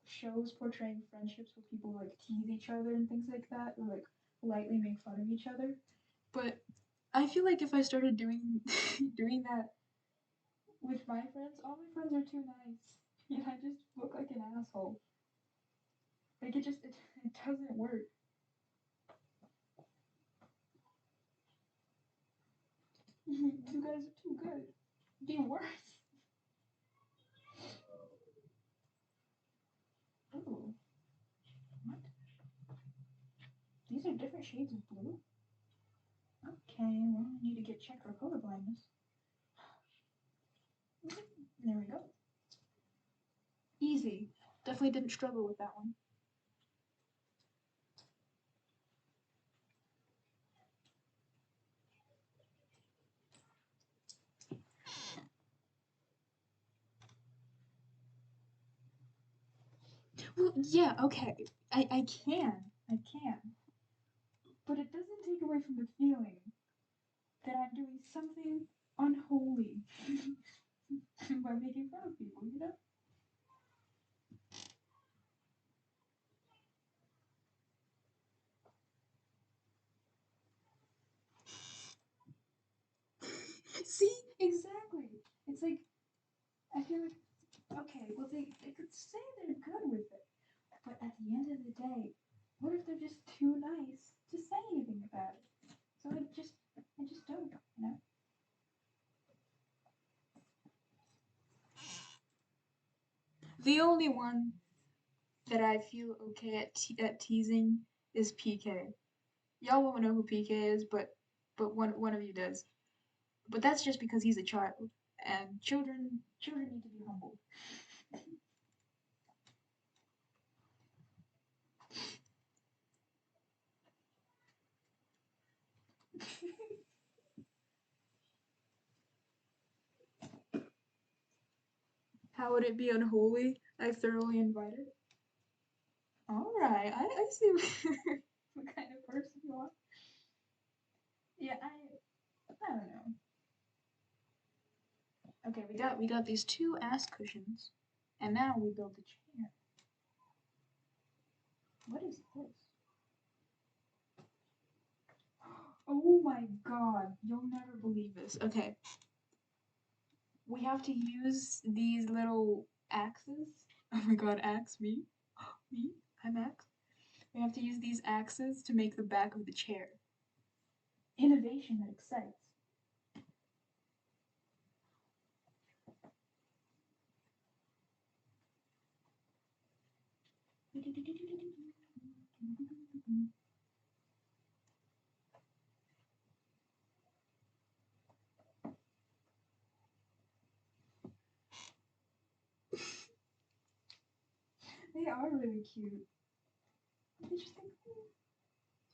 shows portraying friendships where people like tease each other and things like that, or like lightly make fun of each other. But I feel like if I started doing doing that with my friends, all my friends are too nice, and I just look like an asshole. Like it doesn't work. You guys are too good. Be worse. Ooh. What? These are different shades of blue? Okay, well, I need to get checked for color blindness. There we go. Easy. Definitely didn't struggle with that one. Well, yeah, okay. I can. But it doesn't take away from the feeling that I'm doing something unholy by making fun of people, you know? See? Exactly. It's like, I feel like, okay, well, they could say they're good with it, but at the end of the day, what if they're just too nice to say anything about it? So I just don't, you know? The only one that I feel okay at teasing is PK. Y'all won't know who PK is, but one of you does. But that's just because he's a child, and children need to be humble. How would it be unholy? I thoroughly invited. All right, I see what kind of person you are. Yeah, I don't know. Okay, we got these two ass cushions, and now we build a chair. What is this? Oh my god, you'll never believe this. Okay, we have to use these little axes. Oh my god, axe me. Me? I'm axe. We have to use these axes to make the back of the chair. Innovation that excites. They are really cute. They just think,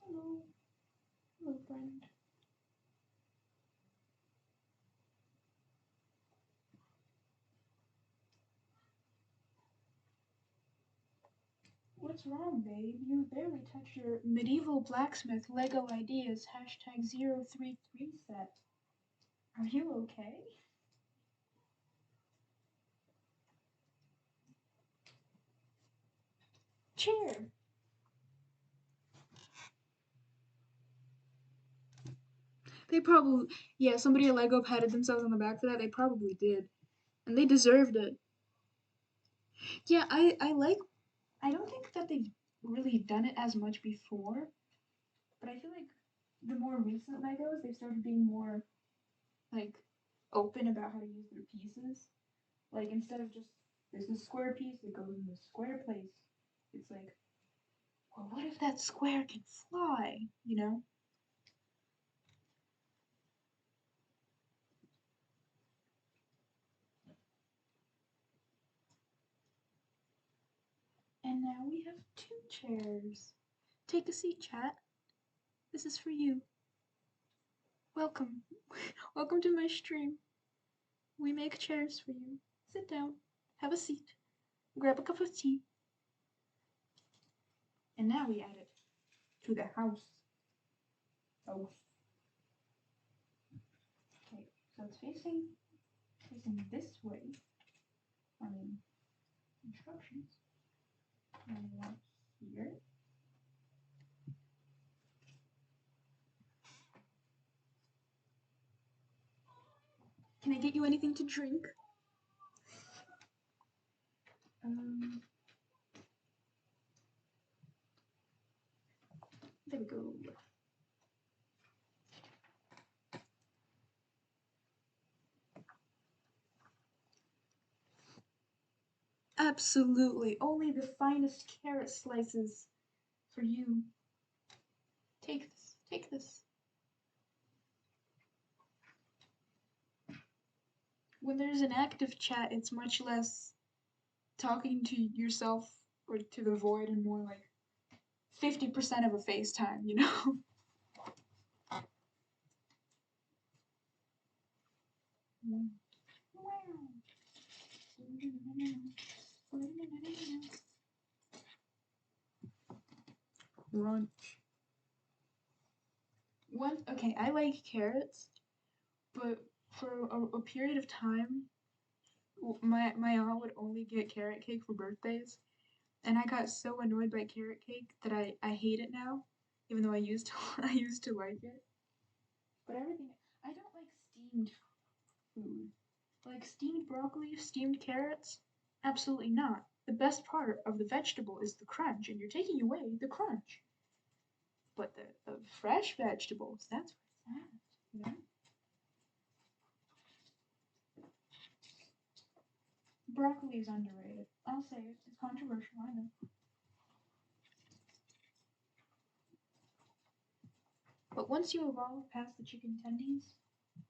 hello, hello friend. What's wrong, babe? You barely touched your Medieval Blacksmith Lego Ideas #033 set. Are you okay? Chair. They probably, yeah, somebody at Lego patted themselves on the back for that. They probably did. And they deserved it. Yeah, I don't think that they've really done it as much before, but I feel like the more recent Legos, they've started being more, like, open about how to use their pieces. Like, instead of just, there's this square piece that goes in this square place, it's like, well, what if that square can fly, you know? And now we have two chairs. Take a seat, chat. This is for you. Welcome. Welcome to my stream. We make chairs for you. Sit down, have a seat, grab a cup of tea. And now we add it to the house. Oh. Okay, so it's facing this way. I mean, instructions. And one here. Can I get you anything to drink? There we go. Absolutely, only the finest carrot slices for you. Take this, take this. When there's an active chat, it's much less talking to yourself or to the void and more like 50% of a FaceTime, you know? Crunch. Okay, I like carrots, but for a period of time, my aunt would only get carrot cake for birthdays, and I got so annoyed by carrot cake that I hate it now, even though I used to I used to like it. But everything I don't like steamed food. Like steamed broccoli, steamed carrots? Absolutely not. The best part of the vegetable is the crunch, and you're taking away the crunch. But the fresh vegetables, that's where it's at, you know? Broccoli is underrated. I'll say it. It's controversial, I know. But once you evolve past the chicken tendies,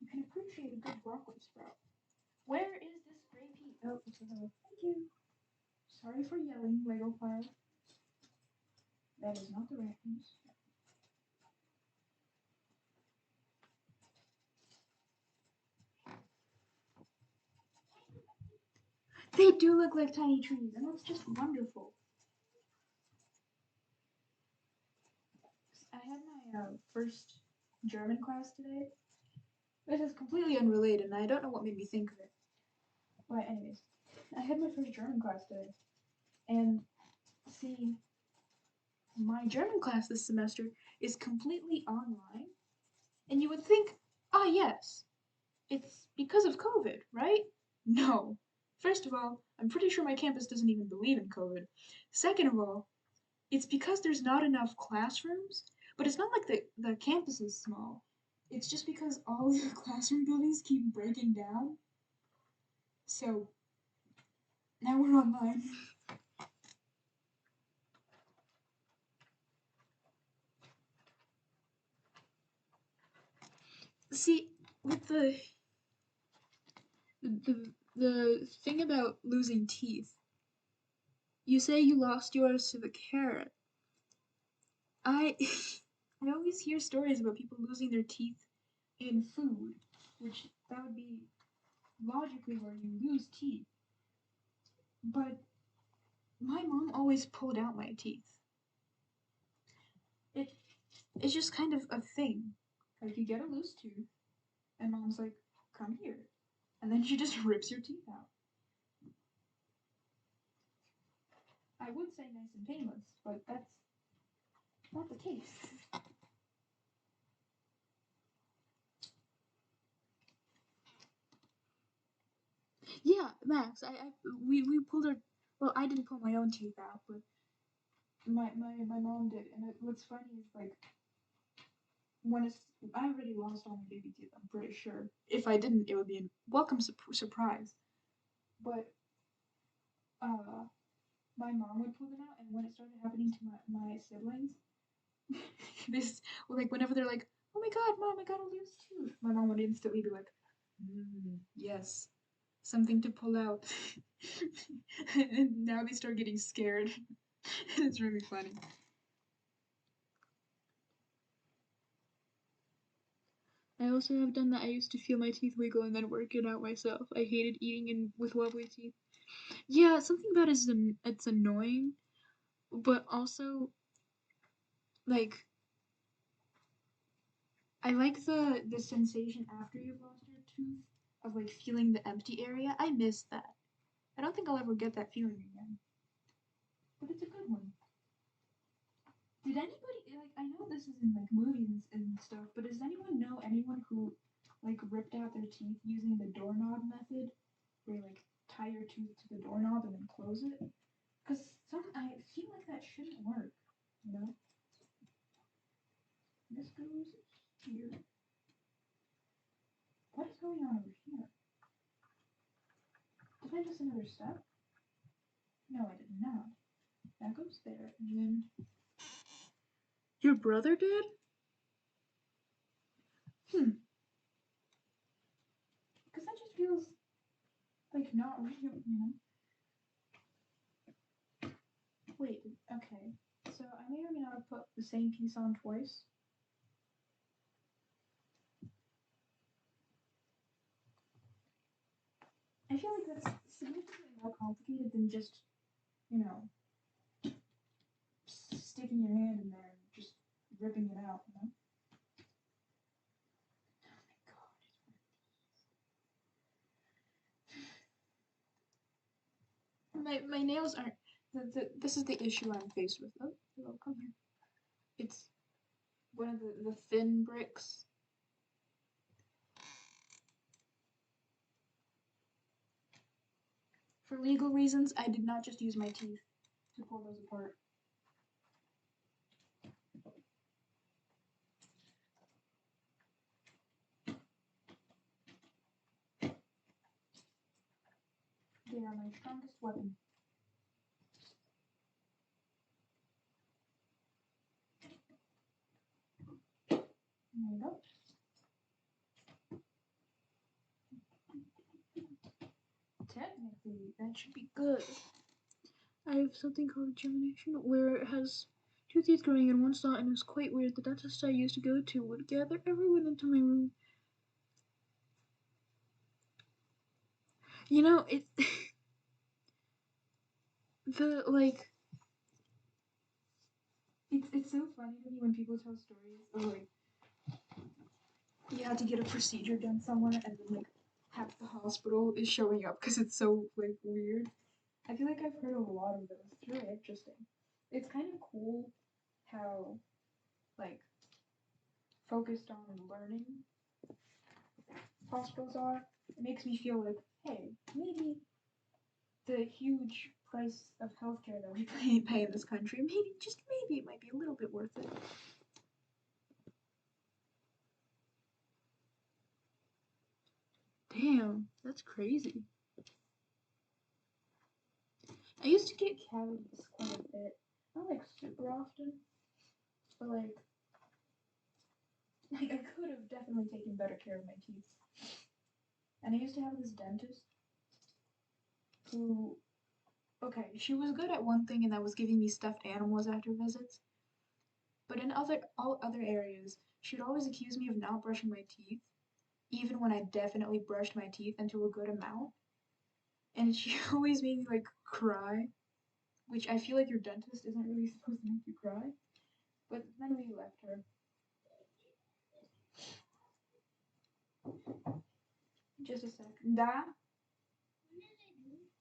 you can appreciate a good broccoli sprout. Where is this gray pea? Oh, it's over there. Thank you. Sorry for yelling, Lego pile. That is not the right piece. They do look like tiny trees, and that's just wonderful. I had my first German class today. This is completely unrelated, and I don't know what made me think of it. But anyways, I had my first German class today. And see, my German class this semester is completely online. And you would think, ah yes, it's because of COVID, right? No. First of all, I'm pretty sure my campus doesn't even believe in COVID. Second of all, it's because there's not enough classrooms, but it's not like the campus is small. It's just because all the classroom buildings keep breaking down. So, now we're online. See, with the thing about losing teeth, you say you lost yours to the carrot. I I always hear stories about people losing their teeth in food, which that would be logically where you lose teeth. But my mom always pulled out my teeth. It's just kind of a thing. Like you get a loose tooth, and mom's like, "Come here," and then she just rips your teeth out. I would say nice and painless, but that's not the case. Yeah, Max, we pulled our, well, I didn't pull my own teeth out, but my mom did, and what's funny is like when it's, I already lost all my baby teeth, I'm pretty sure. If I didn't, it would be a welcome surprise. But my mom would pull them out, and when it started happening to my siblings, this, like whenever they're like, "Oh my God, Mom, I got a loose tooth," my mom would instantly be like, "Yes, something to pull out." And now they start getting scared. It's really funny. I also have done that. I used to feel my teeth wiggle and then work it out myself. I hated eating with wobbly teeth. Yeah, something about it is it's annoying, but also like I like the sensation after you've lost your tooth of like feeling the empty area. I miss that. I don't think I'll ever get that feeling again. But it's a good one. Did anybody, like, I know this is in like movies and stuff, but does anyone know anyone who like ripped out their teeth using the doorknob method? Where you like tie your tooth to the doorknob and then close it? Because I feel like that shouldn't work, you know? This goes here. What is going on over here? Did I miss another step? No, I did not. That goes there, and then... Your brother did? Because that just feels like not real, you know? Wait, okay. So I may or may not have put the same piece on twice. I feel like that's significantly more complicated than just, you know, sticking your hand in there and just ripping it out, you know? Oh my god. My nails aren't, this is the issue I'm faced with. Oh, hello, come here. It's one of the thin bricks. For legal reasons, I did not just use my teeth to pull those apart. They are my strongest weapon. That should be good. I have something called gemination, where it has two teeth growing in one slot, and it was quite weird. The dentist I used to go to would gather everyone into my room. You know, it it's so funny to me when people tell stories of like you had to get a procedure done somewhere and then like half the hospital is showing up because it's so like weird. I feel like I've heard of a lot of those. It's really interesting. It's kind of cool how like focused on learning hospitals are. It makes me feel like, hey, maybe the huge price of healthcare that we pay in this country, maybe it might be a little bit worth it. Damn, that's crazy. I used to get cavities quite a bit. Not like super often, but like I could have definitely taken better care of my teeth. And I used to have this dentist who, okay, she was good at one thing, and that was giving me stuffed animals after visits. But in all other areas, she would always accuse me of not brushing my teeth, even when I definitely brushed my teeth into a good amount. And she always made me like cry, which I feel like your dentist isn't really supposed to make you cry. But then we left her. Just a sec. Da?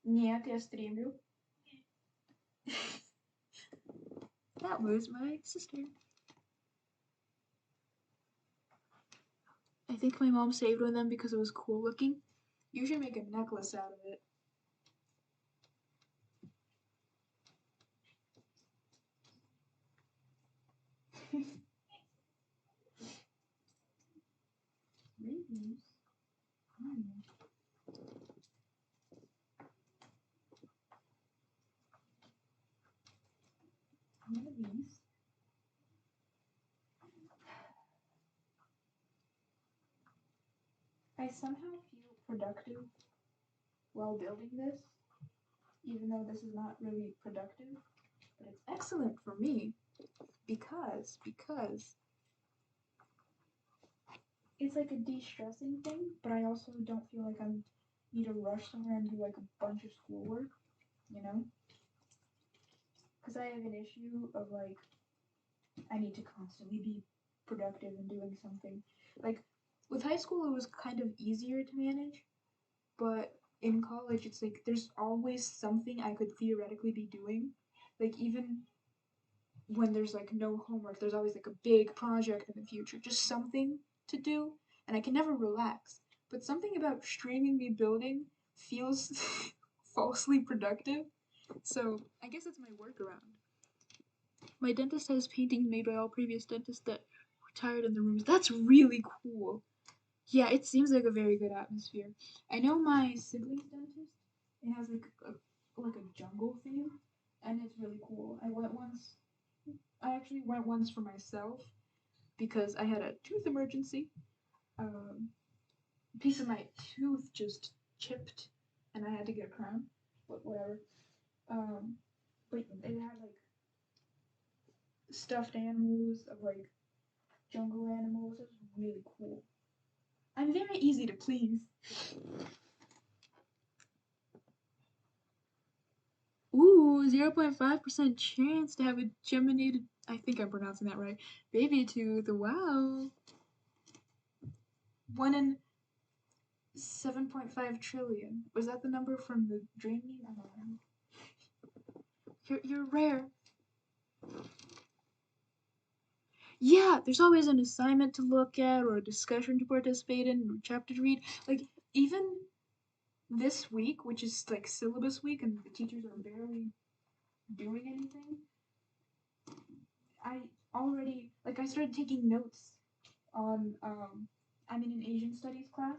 Нет, я стримлю. That was my sister. I think my mom saved one of them because it was cool looking. You should make a necklace out of it. Reviews? One of these. I somehow feel productive while building this, even though this is not really productive, but it's excellent for me because it's like a de-stressing thing, but I also don't feel like I need to rush somewhere and do like a bunch of schoolwork, you know? Because I have an issue of like, I need to constantly be productive and doing something. Like, with high school, it was kind of easier to manage, but in college, it's like there's always something I could theoretically be doing. Like, even when there's like no homework, there's always like a big project in the future, just something to do, and I can never relax. But something about streaming me building feels falsely productive, so I guess it's my workaround. My dentist has paintings made by all previous dentists that retired in the rooms. That's really cool. Yeah, it seems like a very good atmosphere. I know my sibling's dentist. It has like a jungle theme, and it's really cool. I went once. I actually went once for myself because I had a tooth emergency. A piece of my tooth just chipped, and I had to get a crown. But whatever. But it had like stuffed animals of like jungle animals. It was really cool. I'm very easy to please. Ooh, 0.5% chance to have a geminated, I think I'm pronouncing that right, baby tooth. Wow. 1 in 7.5 trillion. Was that the number from the dream meme? I don't know. You're rare. Yeah, there's always an assignment to look at or a discussion to participate in or a chapter to read. Like, even this week, which is like syllabus week and the teachers are barely doing anything, I started taking notes on I'm in an Asian studies class.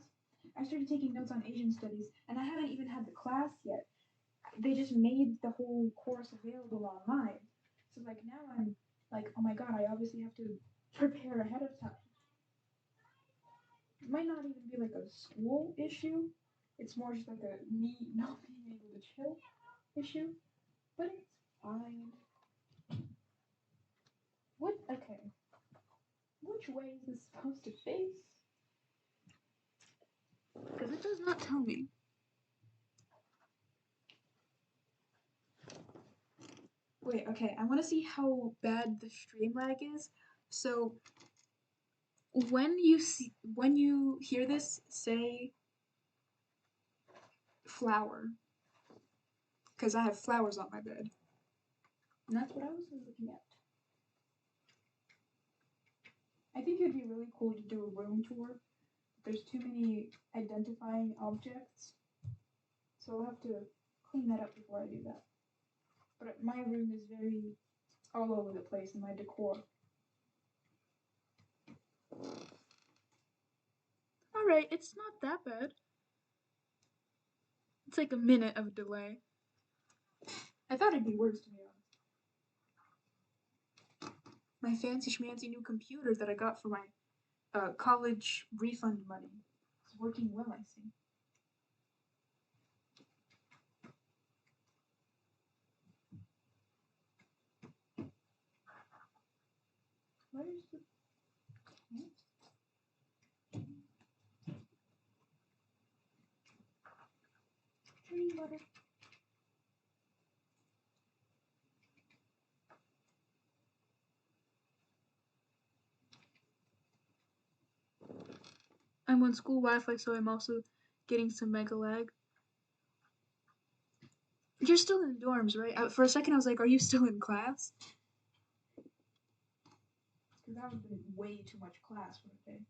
I started taking notes on Asian studies and I haven't even had the class yet. They just made the whole course available online. So like now I'm like, oh my god, I obviously have to prepare ahead of time. It might not even be like a school issue, It's more just like a me not being able to chill issue, but it's fine. What? Okay. Which way is this supposed to face? Because it does not tell me. Wait, okay, I want to see how bad the stream lag is. So when you hear this, say flower, because I have flowers on my bed. And that's what I was looking at. I think it'd be really cool to do a room tour. There's too many identifying objects, so I'll have to clean that up before I do that. But my room is very all over the place in my decor. Alright, it's not that bad. It's like a minute of delay. I thought it'd be worse, to be honest. My fancy schmancy new computer that I got for my college refund money is working well, I see. Where is the tree butter? I'm on school Wi-Fi, so I'm also getting some mega lag. You're still in the dorms, right? For a second, I was like, "Are you still in class?" Because that would have been way too much class for a day.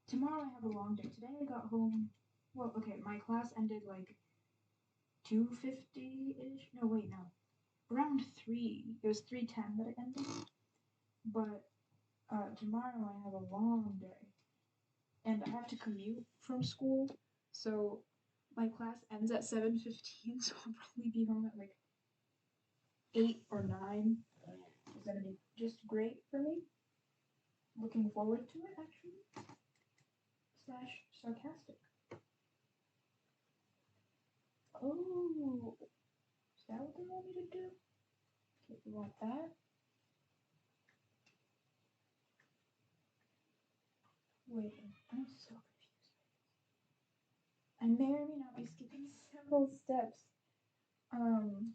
Tomorrow I have a long day. Today I got home. Well, okay, my class ended like 2:50-ish. No, wait, no. Around 3. It was 3:10 that it ended. But tomorrow I have a long day. And I have to commute from school. So my class ends at 7:15, so I'll probably be home at like 8 or 9. It's gonna be just great for me. Looking forward to it, actually. / sarcastic. Oh, is that what they want me to do? Okay, we want that. Wait, I'm so confused. I may or may not be skipping several steps. Ow,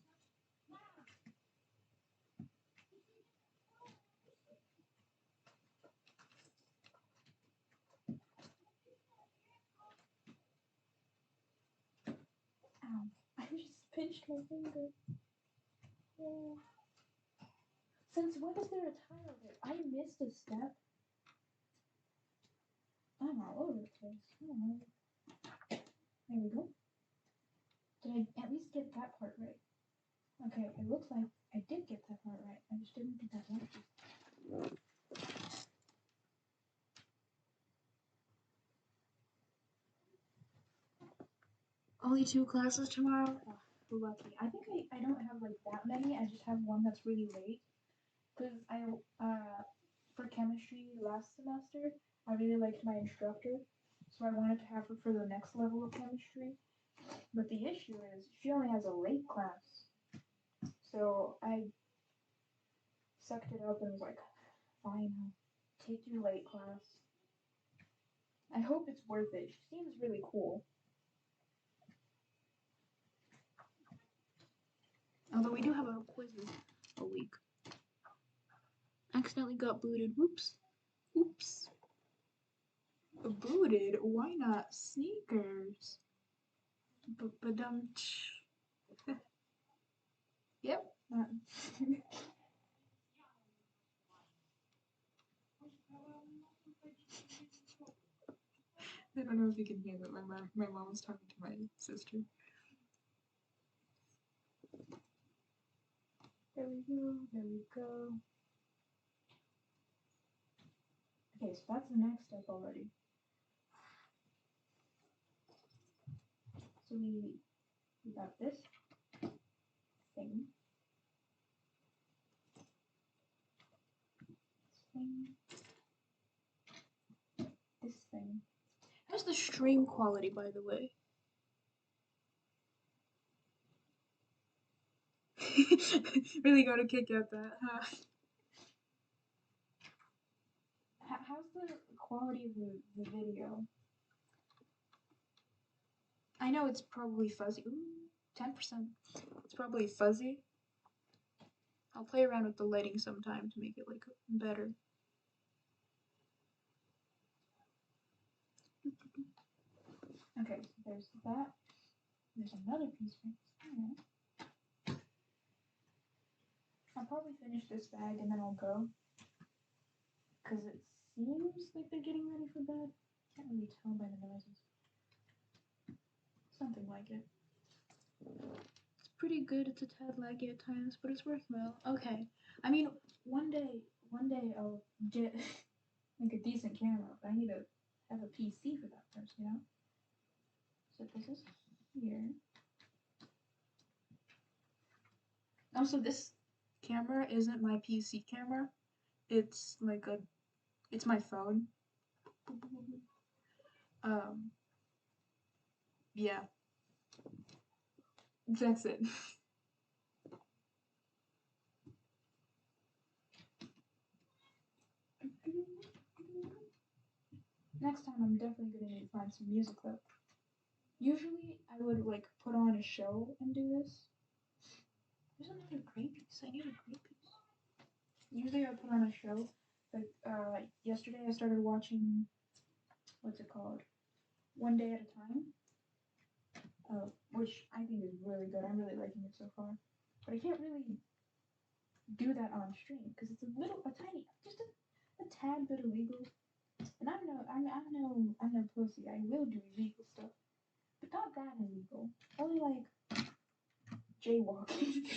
I just pinched my finger. Oh. Since when is there a tile there? I missed a step. I'm all over the place. Oh. There we go. Did I at least get that part right? Okay, it looks like I did get that part right. I just didn't get that one. Only 2 classes tomorrow? Oh, lucky. I think I don't have like that many. I just have one that's really late. Because for chemistry last semester, I really liked my instructor. So I wanted to have her for the next level of chemistry. But the issue is she only has a late class. So I sucked it up and was like, fine, I'll take your late class. I hope it's worth it. She seems really cool. Although we do have a quizzes a week. Accidentally got booted. Whoops. Oops. Booted? Why not sneakers? Ba-dum. Yep. I don't know if you can hear that. My mom was talking to my sister. There we go. There we go. Okay, so that's the next step already. So we got this thing. This thing. How's the stream quality, by the way? Really got a kick out that, huh? How's the quality of the video? I know it's probably fuzzy. Ooh, 10%. It's probably fuzzy. I'll play around with the lighting sometime to make it like better. Okay, so there's that. There's another piece right there. I'll probably finish this bag and then I'll go. Because it seems like they're getting ready for bed. Can't really tell by the noises. Something like it. It's pretty good. It's a tad laggy at times, but it's working well. Okay. I mean, one day I'll get like a decent camera, but I need to have a PC for that first, you know? So this is here. Also, this camera isn't my PC camera. It's like it's my phone. Yeah. That's it. Next time I'm definitely gonna need to find some music though. Usually I would like put on a show and do this. There's another great piece. I need a great piece. Usually I put on a show. Like yesterday I started watching, what's it called? One Day at a Time. Which I think is really good. I'm really liking it so far. But I can't really do that on stream because it's a tiny, just a tad bit illegal. And I'm no pussy. I will do illegal stuff, but not that illegal. Only like jaywalking.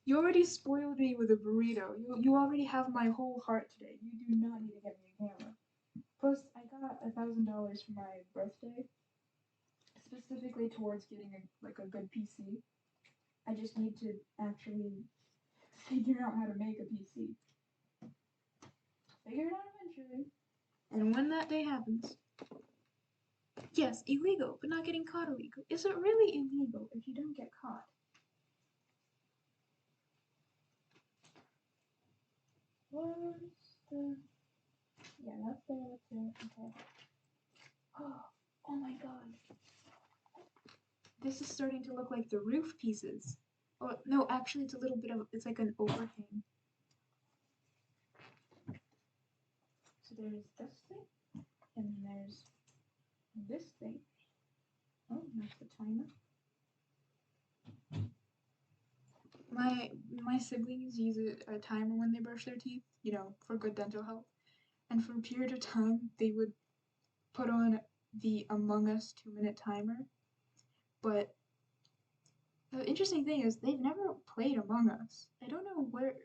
You already spoiled me with a burrito. You already have my whole heart today. You do not need to get me a camera. Plus, I got $1,000 for my birthday, specifically towards getting a good PC. I just need to actually figure out how to make a PC. Figure it out eventually. And when that day happens, yes, illegal, but not getting caught illegal. Is it really illegal if you don't get caught? What's the... Yeah, that's there, okay. Oh my god. This is starting to look like the roof pieces. Oh, no, actually it's a little bit of, it's like an overhang. So there's this thing, and then there's this thing. Oh, that's the timer. My siblings use a timer when they brush their teeth, you know, for good dental health. And for a period of time, they would put on the Among Us 2-minute timer. But the interesting thing is they've never played Among Us. I don't know where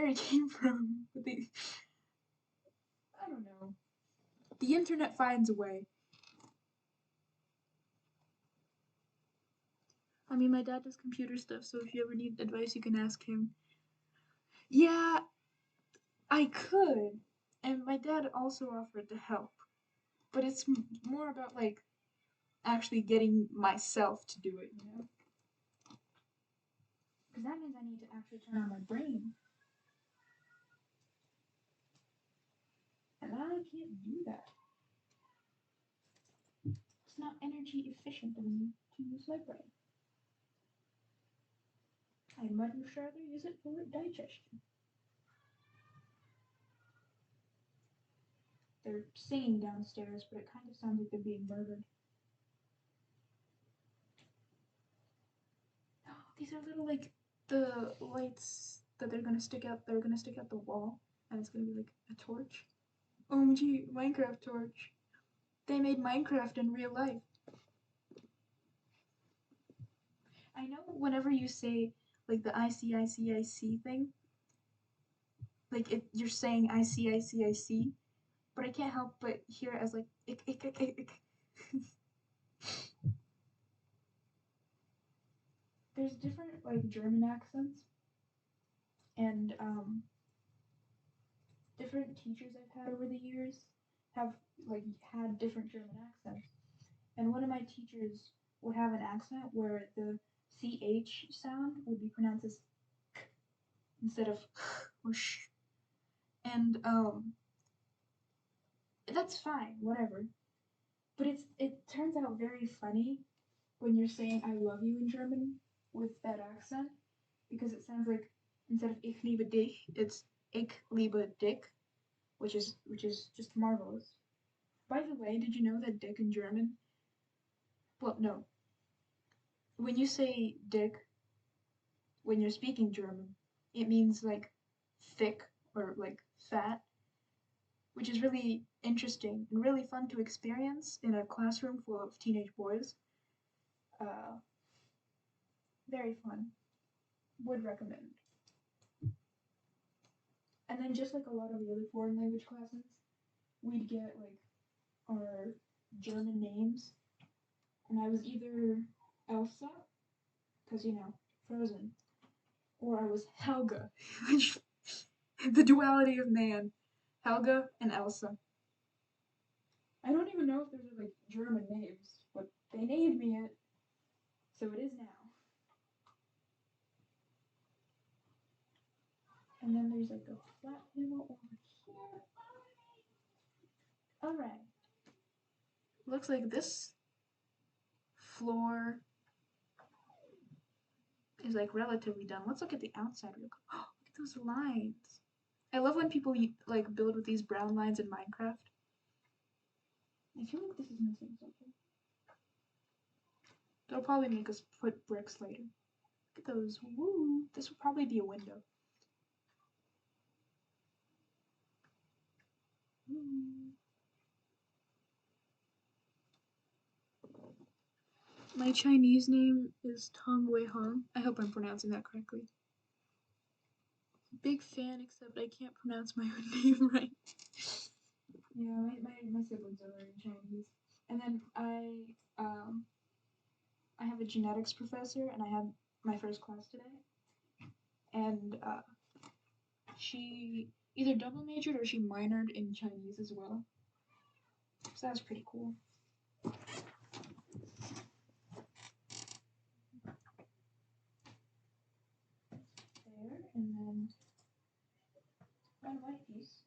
it came from. But I don't know. The internet finds a way. I mean, my dad does computer stuff, so if you ever need advice, you can ask him. Yeah, I could, and my dad also offered to help, but it's more about like actually getting myself to do it, you know? Because that means I need to actually turn on my brain. And I can't do that. It's not energy efficient of me to use my brain. I'd much rather use it for digestion. They're singing downstairs, but it kind of sounds like they're being murdered. Oh, these are little like the lights that they're gonna stick out. They're gonna stick out the wall, and it's gonna be like a torch. OMG, Minecraft torch. They made Minecraft in real life. I know whenever you say like the IC thing, like you're saying IC, but I can't help but hear it as like ick. There's different like German accents and different teachers I've had over the years have like had different German accents. And one of my teachers would have an accent where the CH sound would be pronounced as k instead of or sh. And that's fine, whatever. But it turns out very funny when you're saying I love you in German with that accent because it sounds like instead of ich liebe dich, it's ich liebe dick, which is just marvelous. By the way, did you know that dick in German? Well, no. When you say dick when you're speaking German, it means like thick or like fat, which is really interesting and really fun to experience in a classroom full of teenage boys. Uh, very fun. Would recommend. And then just like a lot of the other foreign language classes, we'd get like our German names, and I was either Elsa, because you know, Frozen, or I was Helga, which the duality of man, Helga and Elsa. I don't even know if those are like German names, but they named me it, so it is now. And then there's like a flat panel over here. Alright. Looks like this floor is like relatively done. Let's look at the outside real quick. Oh, look at those lines. I love when people like build with these brown lines in Minecraft. I feel like this is missing something. They'll probably make us put bricks later. Look at those. Woo! This will probably be a window. My Chinese name is Tong Wei Hong. I hope I'm pronouncing that correctly. Big fan, except I can't pronounce my own name right. Yeah, my siblings are learning Chinese. And then I have a genetics professor, and I had my first class today. And she either double majored or she minored in Chinese as well. So that was pretty cool. There, and then one white piece.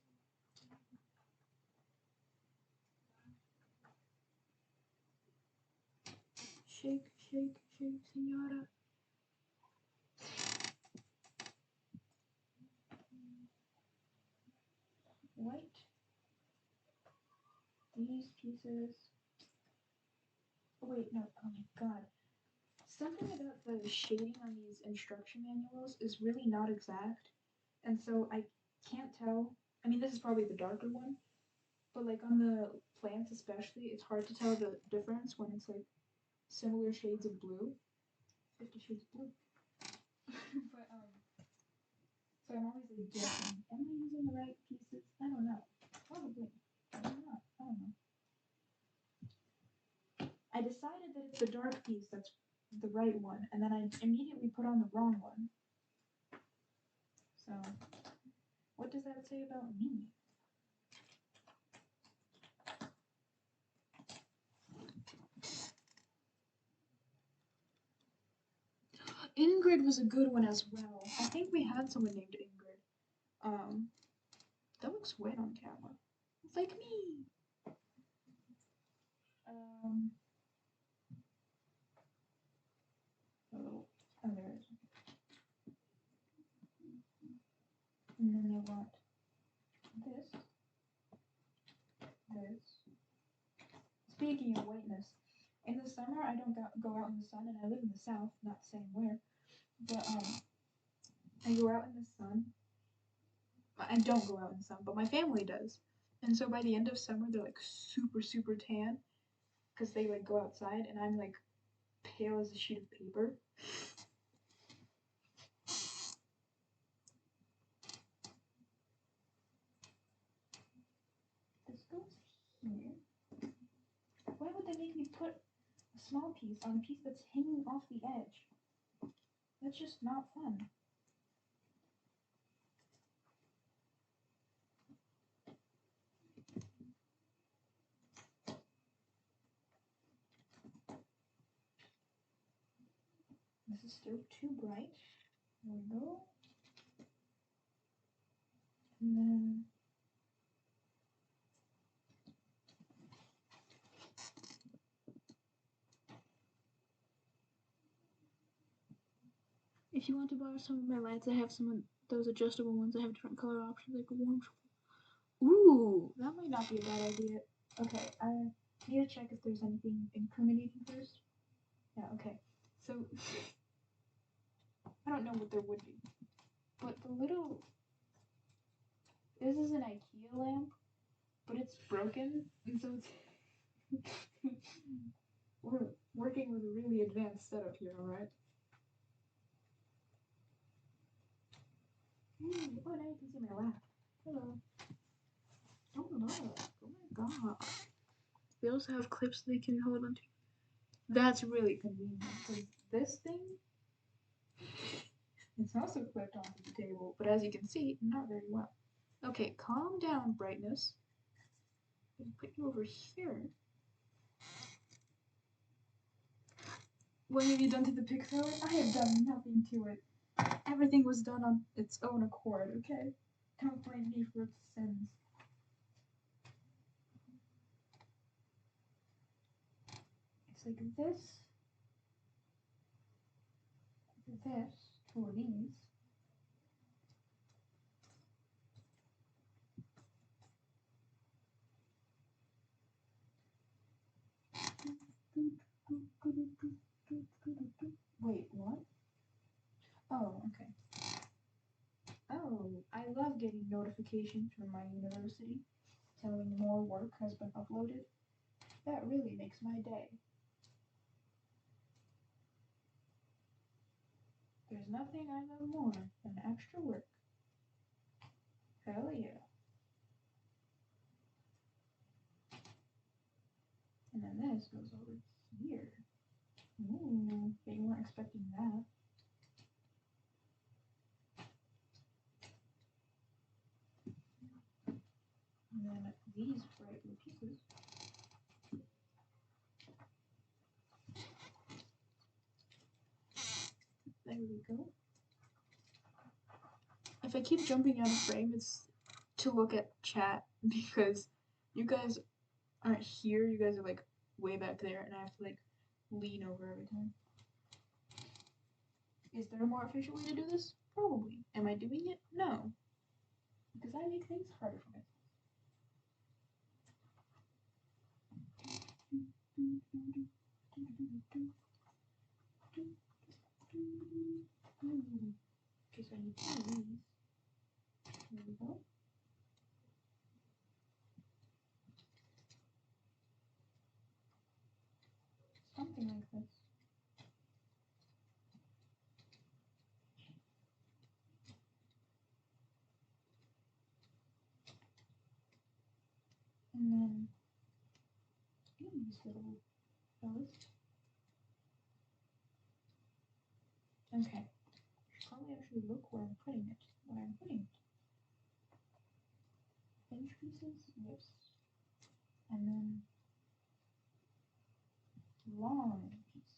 Shake, shake, shake, senora. White. These pieces. Oh wait, no, oh my god. Something about the shading on these instruction manuals is really not exact, and so I can't tell. I mean, this is probably the darker one, but like on the plants especially, it's hard to tell the difference when it's like similar shades of blue. 50 Shades of Blue. But so I'm always like guessing, am I using the right pieces? I don't know. Probably. I don't know. I decided that it's the dark piece that's the right one, and then I immediately put on the wrong one. So, what does that say about me? Ingrid was a good one as well. I think we had someone named Ingrid. That looks wet on camera. It's like me. Oh, there it is. And then I want this. Speaking of whiteness, in the summer I don't go out in the sun, and I live in the south, not saying where, but I go out in the sun. I don't go out in the sun, but my family does, and so by the end of summer they're like super super tan, because they like go outside, and I'm like pale as a sheet of paper. This goes here. Why would they make me put a small piece on a piece that's hanging off the edge? That's just not fun. This is still too bright. There we go. And then if you want to borrow some of my lights, I have some of those adjustable ones. I have different color options, like a warm. Ooh, that might not be a bad idea. Okay, I need to check if there's anything incriminating first. Yeah, okay. So I don't know what there would be, but the little. This is an IKEA lamp, but it's broken, and so it's. We're working with a really advanced setup here, alright? Oh, now you can see my lap. Hello. Oh, look. Oh my god. They also have clips they can hold onto. That's really convenient, because this thing, it's also clipped onto the table, but as you can see, not very well. Okay, calm down, brightness. I'm put you over here. What have you done to the pixel? I have done nothing to it. Everything was done on its own accord, okay? Don't blame me for its sins. It's like this, two of these. Wait, what? Oh, okay. Oh, I love getting notifications from my university telling more work has been uploaded. That really makes my day. There's nothing I love more than extra work. Hell yeah. And then this goes over here. Ooh, but you weren't expecting that. And then these bright blue pieces. There we go. If I keep jumping out of frame, it's to look at chat because you guys aren't here. You guys are like way back there, and I have to like lean over every time. Is there a more efficient way to do this? Probably. Am I doing it? No. Because I make things harder for myself. Okay, so I need two of these. There we go. Something like this. And then these little fellas. Okay. Should probably actually look where I'm putting it. When I'm putting it. Hinge pieces? Yes. And then long piece.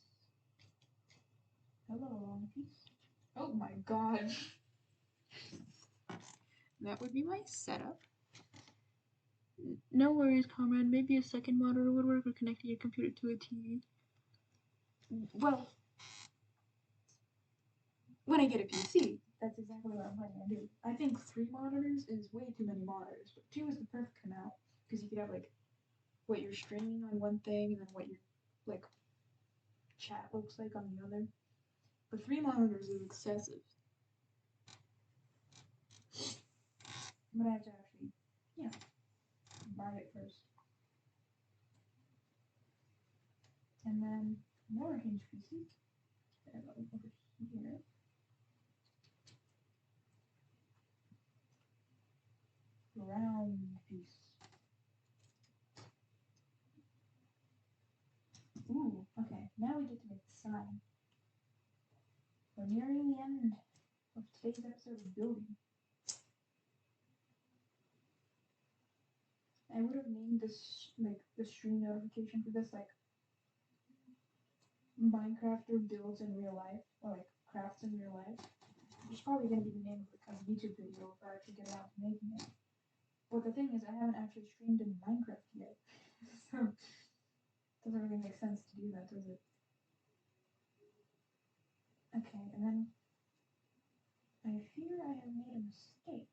Hello, long piece. Oh my god. That would be my setup. No worries, comrade. Maybe a second monitor would work or connecting your computer to a TV. Well, when I get a PC, that's exactly what I'm planning on doing. I think 3 monitors is way too many monitors, but 2 is the perfect amount because you could have like what you're streaming on one thing and then what your like chat looks like on the other. But 3 monitors is excessive. But I have to actually, buy it first. And then more hinge pieces. And over here. Round piece. Ooh, okay. Now we get to make the sign. We're nearing the end of today's episode of building. I would have named this like the stream notification for this like Minecrafter builds in real life probably going to be the name of the kind of YouTube video if I actually get around to making it. But the thing is, I haven't actually streamed in Minecraft yet. So, it doesn't really make sense to do that, does it? Okay, and then I fear I have made a mistake.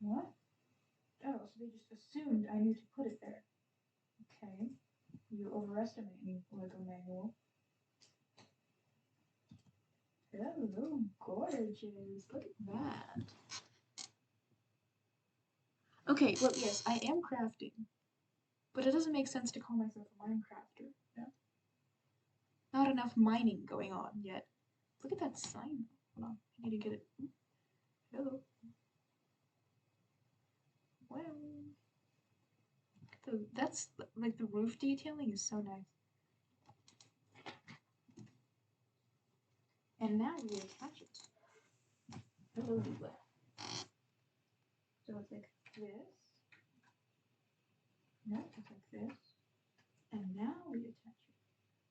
What? Oh, so they just assumed I knew to put it there. Okay. You overestimate me, Lego Manual. Hello, gorgeous. Look at that. Okay, well, yes, I am crafting. But it doesn't make sense to call myself a Minecrafter. No? Not enough mining going on yet. Look at that sign. Hold on, I need to get it. Hello. Wow. That's, like, the roof detailing is so nice. And now we attach it. Hello, Dula. So it's like this. No, it's like this. And now we attach it.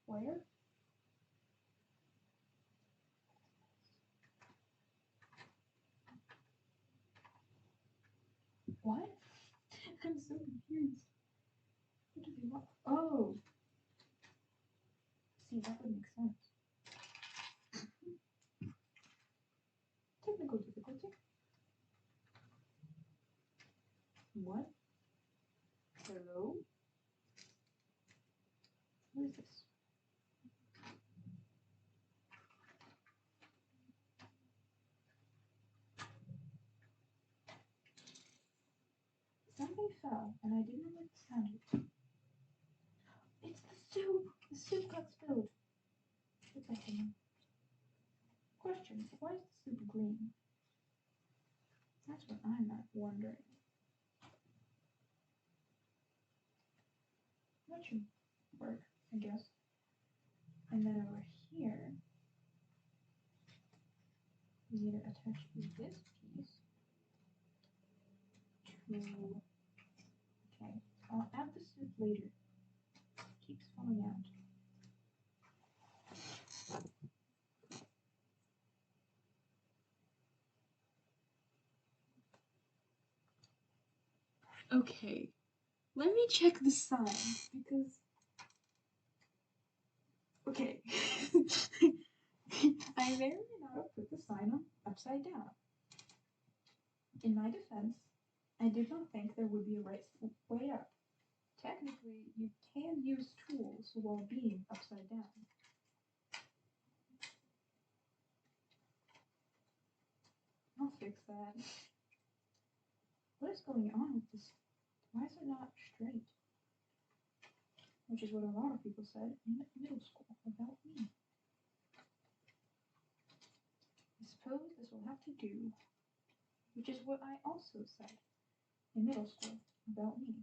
Where? What? I'm so confused. What do they want? Oh! See, that would make sense. Technical difficulty. What? Hello? What is this? Something fell, and I didn't know what sounded. It's the soup! The soup got spilled. What's happening? Question, why is the soup green? That's what I'm wondering. That should work, I guess. And then over here, we need to attach this piece to... Okay, I'll add the soup later. It keeps falling out. Okay, let me check the sign, because... Okay. I may or may not have put the sign up upside down. In my defense, I did not think there would be a right way up. Technically, you can use tools while being upside down. I'll fix that. What is going on with this? Why is it not straight? Which is what a lot of people said in middle school about me. I suppose this will have to do, which is what I also said in middle school about me.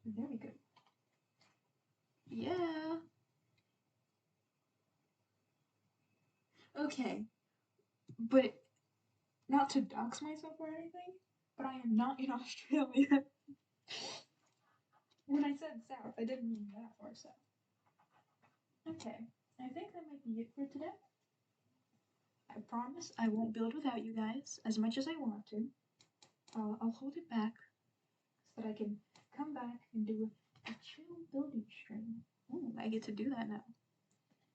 There we go. Yeah. Okay. But not to dox myself or anything, but I am not in Australia. When I said south, I didn't mean that far south. Okay, I think that might be it for today. I promise I won't build without you guys as much as I want to. I'll hold it back so that I can come back and do a chill building stream. Ooh, I get to do that now.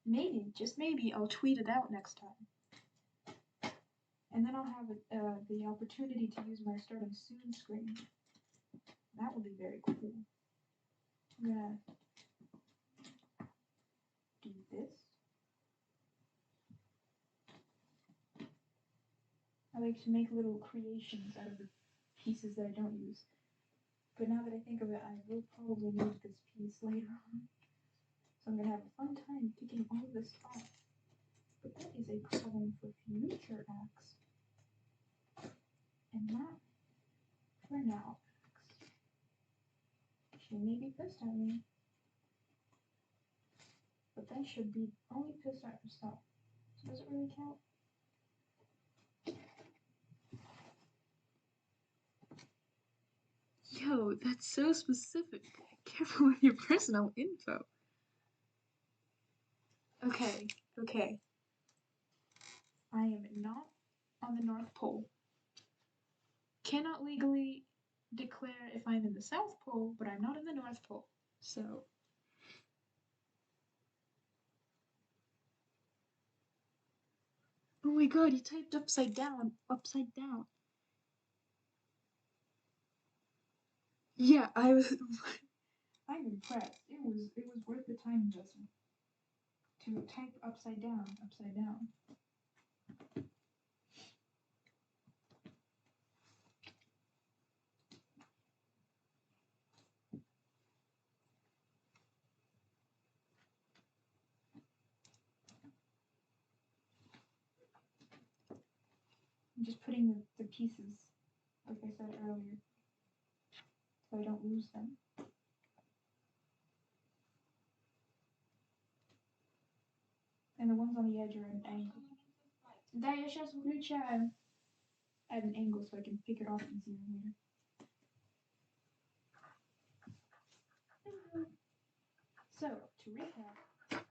Maybe, just maybe, I'll tweet it out next time. And then I'll have the opportunity to use my starting soon screen. That will be very cool. I'm gonna do this. I like to make little creations out of the pieces that I don't use. But now that I think of it, I will probably need this piece later on. So I'm gonna have a fun time picking all of this off. But that is a problem for future acts. And not for now acts. She may be pissed at me. But then she'll be only pissed at herself. So does it really count? Yo, Whoa, that's so specific. Careful with your personal info. Okay, okay. I am not on the North Pole. Cannot legally declare if I'm in the South Pole, but I'm not in the North Pole. So. Oh my god, he typed upside down. Upside down. Yeah, I was. I'm impressed. It was worth the time investment to type upside down, upside down. I'm just putting the pieces, like I said earlier, so I don't lose them. And the ones on the edge are at an angle. Да, я сейчас выключаю at an angle so I can pick it off easier later. So, to recap,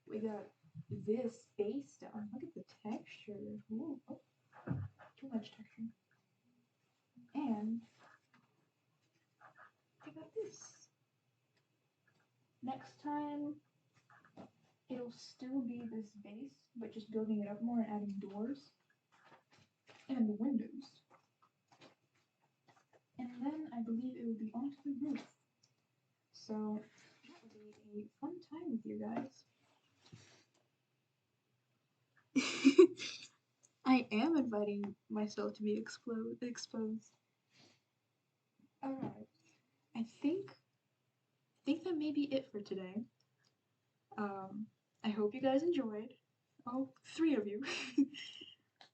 we got this base down. Look at the texture. Ooh, oh, too much texture. And I got this. Next time, it'll still be this base, but just building it up more and adding doors and the windows. And then I believe it will be onto the roof. So that will be a fun time with you guys. I am inviting myself to be exposed. Alright. I think that may be it for today. I hope you guys enjoyed. Oh, 3 of you.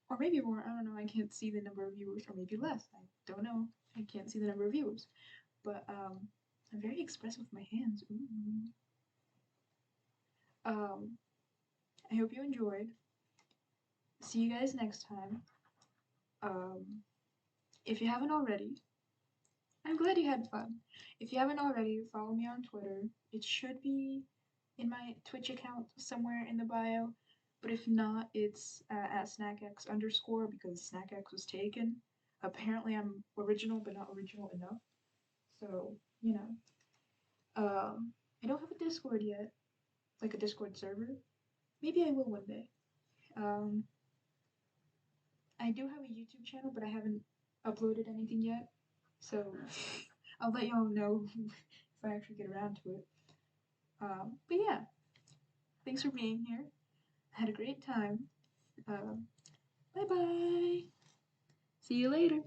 Or maybe more, I don't know, I can't see the number of viewers, or maybe less, I don't know. I can't see the number of viewers. But, I'm very expressive with my hands. Ooh. I hope you enjoyed. See you guys next time. If you haven't already, I'm glad you had fun. If you haven't already, follow me on Twitter. It should be in my Twitch account somewhere in the bio. But if not, it's at Snackaxe _ because Snackaxe was taken. Apparently I'm original, but not original enough. So, you know. I don't have a Discord yet. Like a Discord server. Maybe I will one day. I do have a YouTube channel, but I haven't uploaded anything yet. So, I'll let y'all know if I actually get around to it. But yeah. Thanks for being here. I had a great time. Bye-bye. See you later.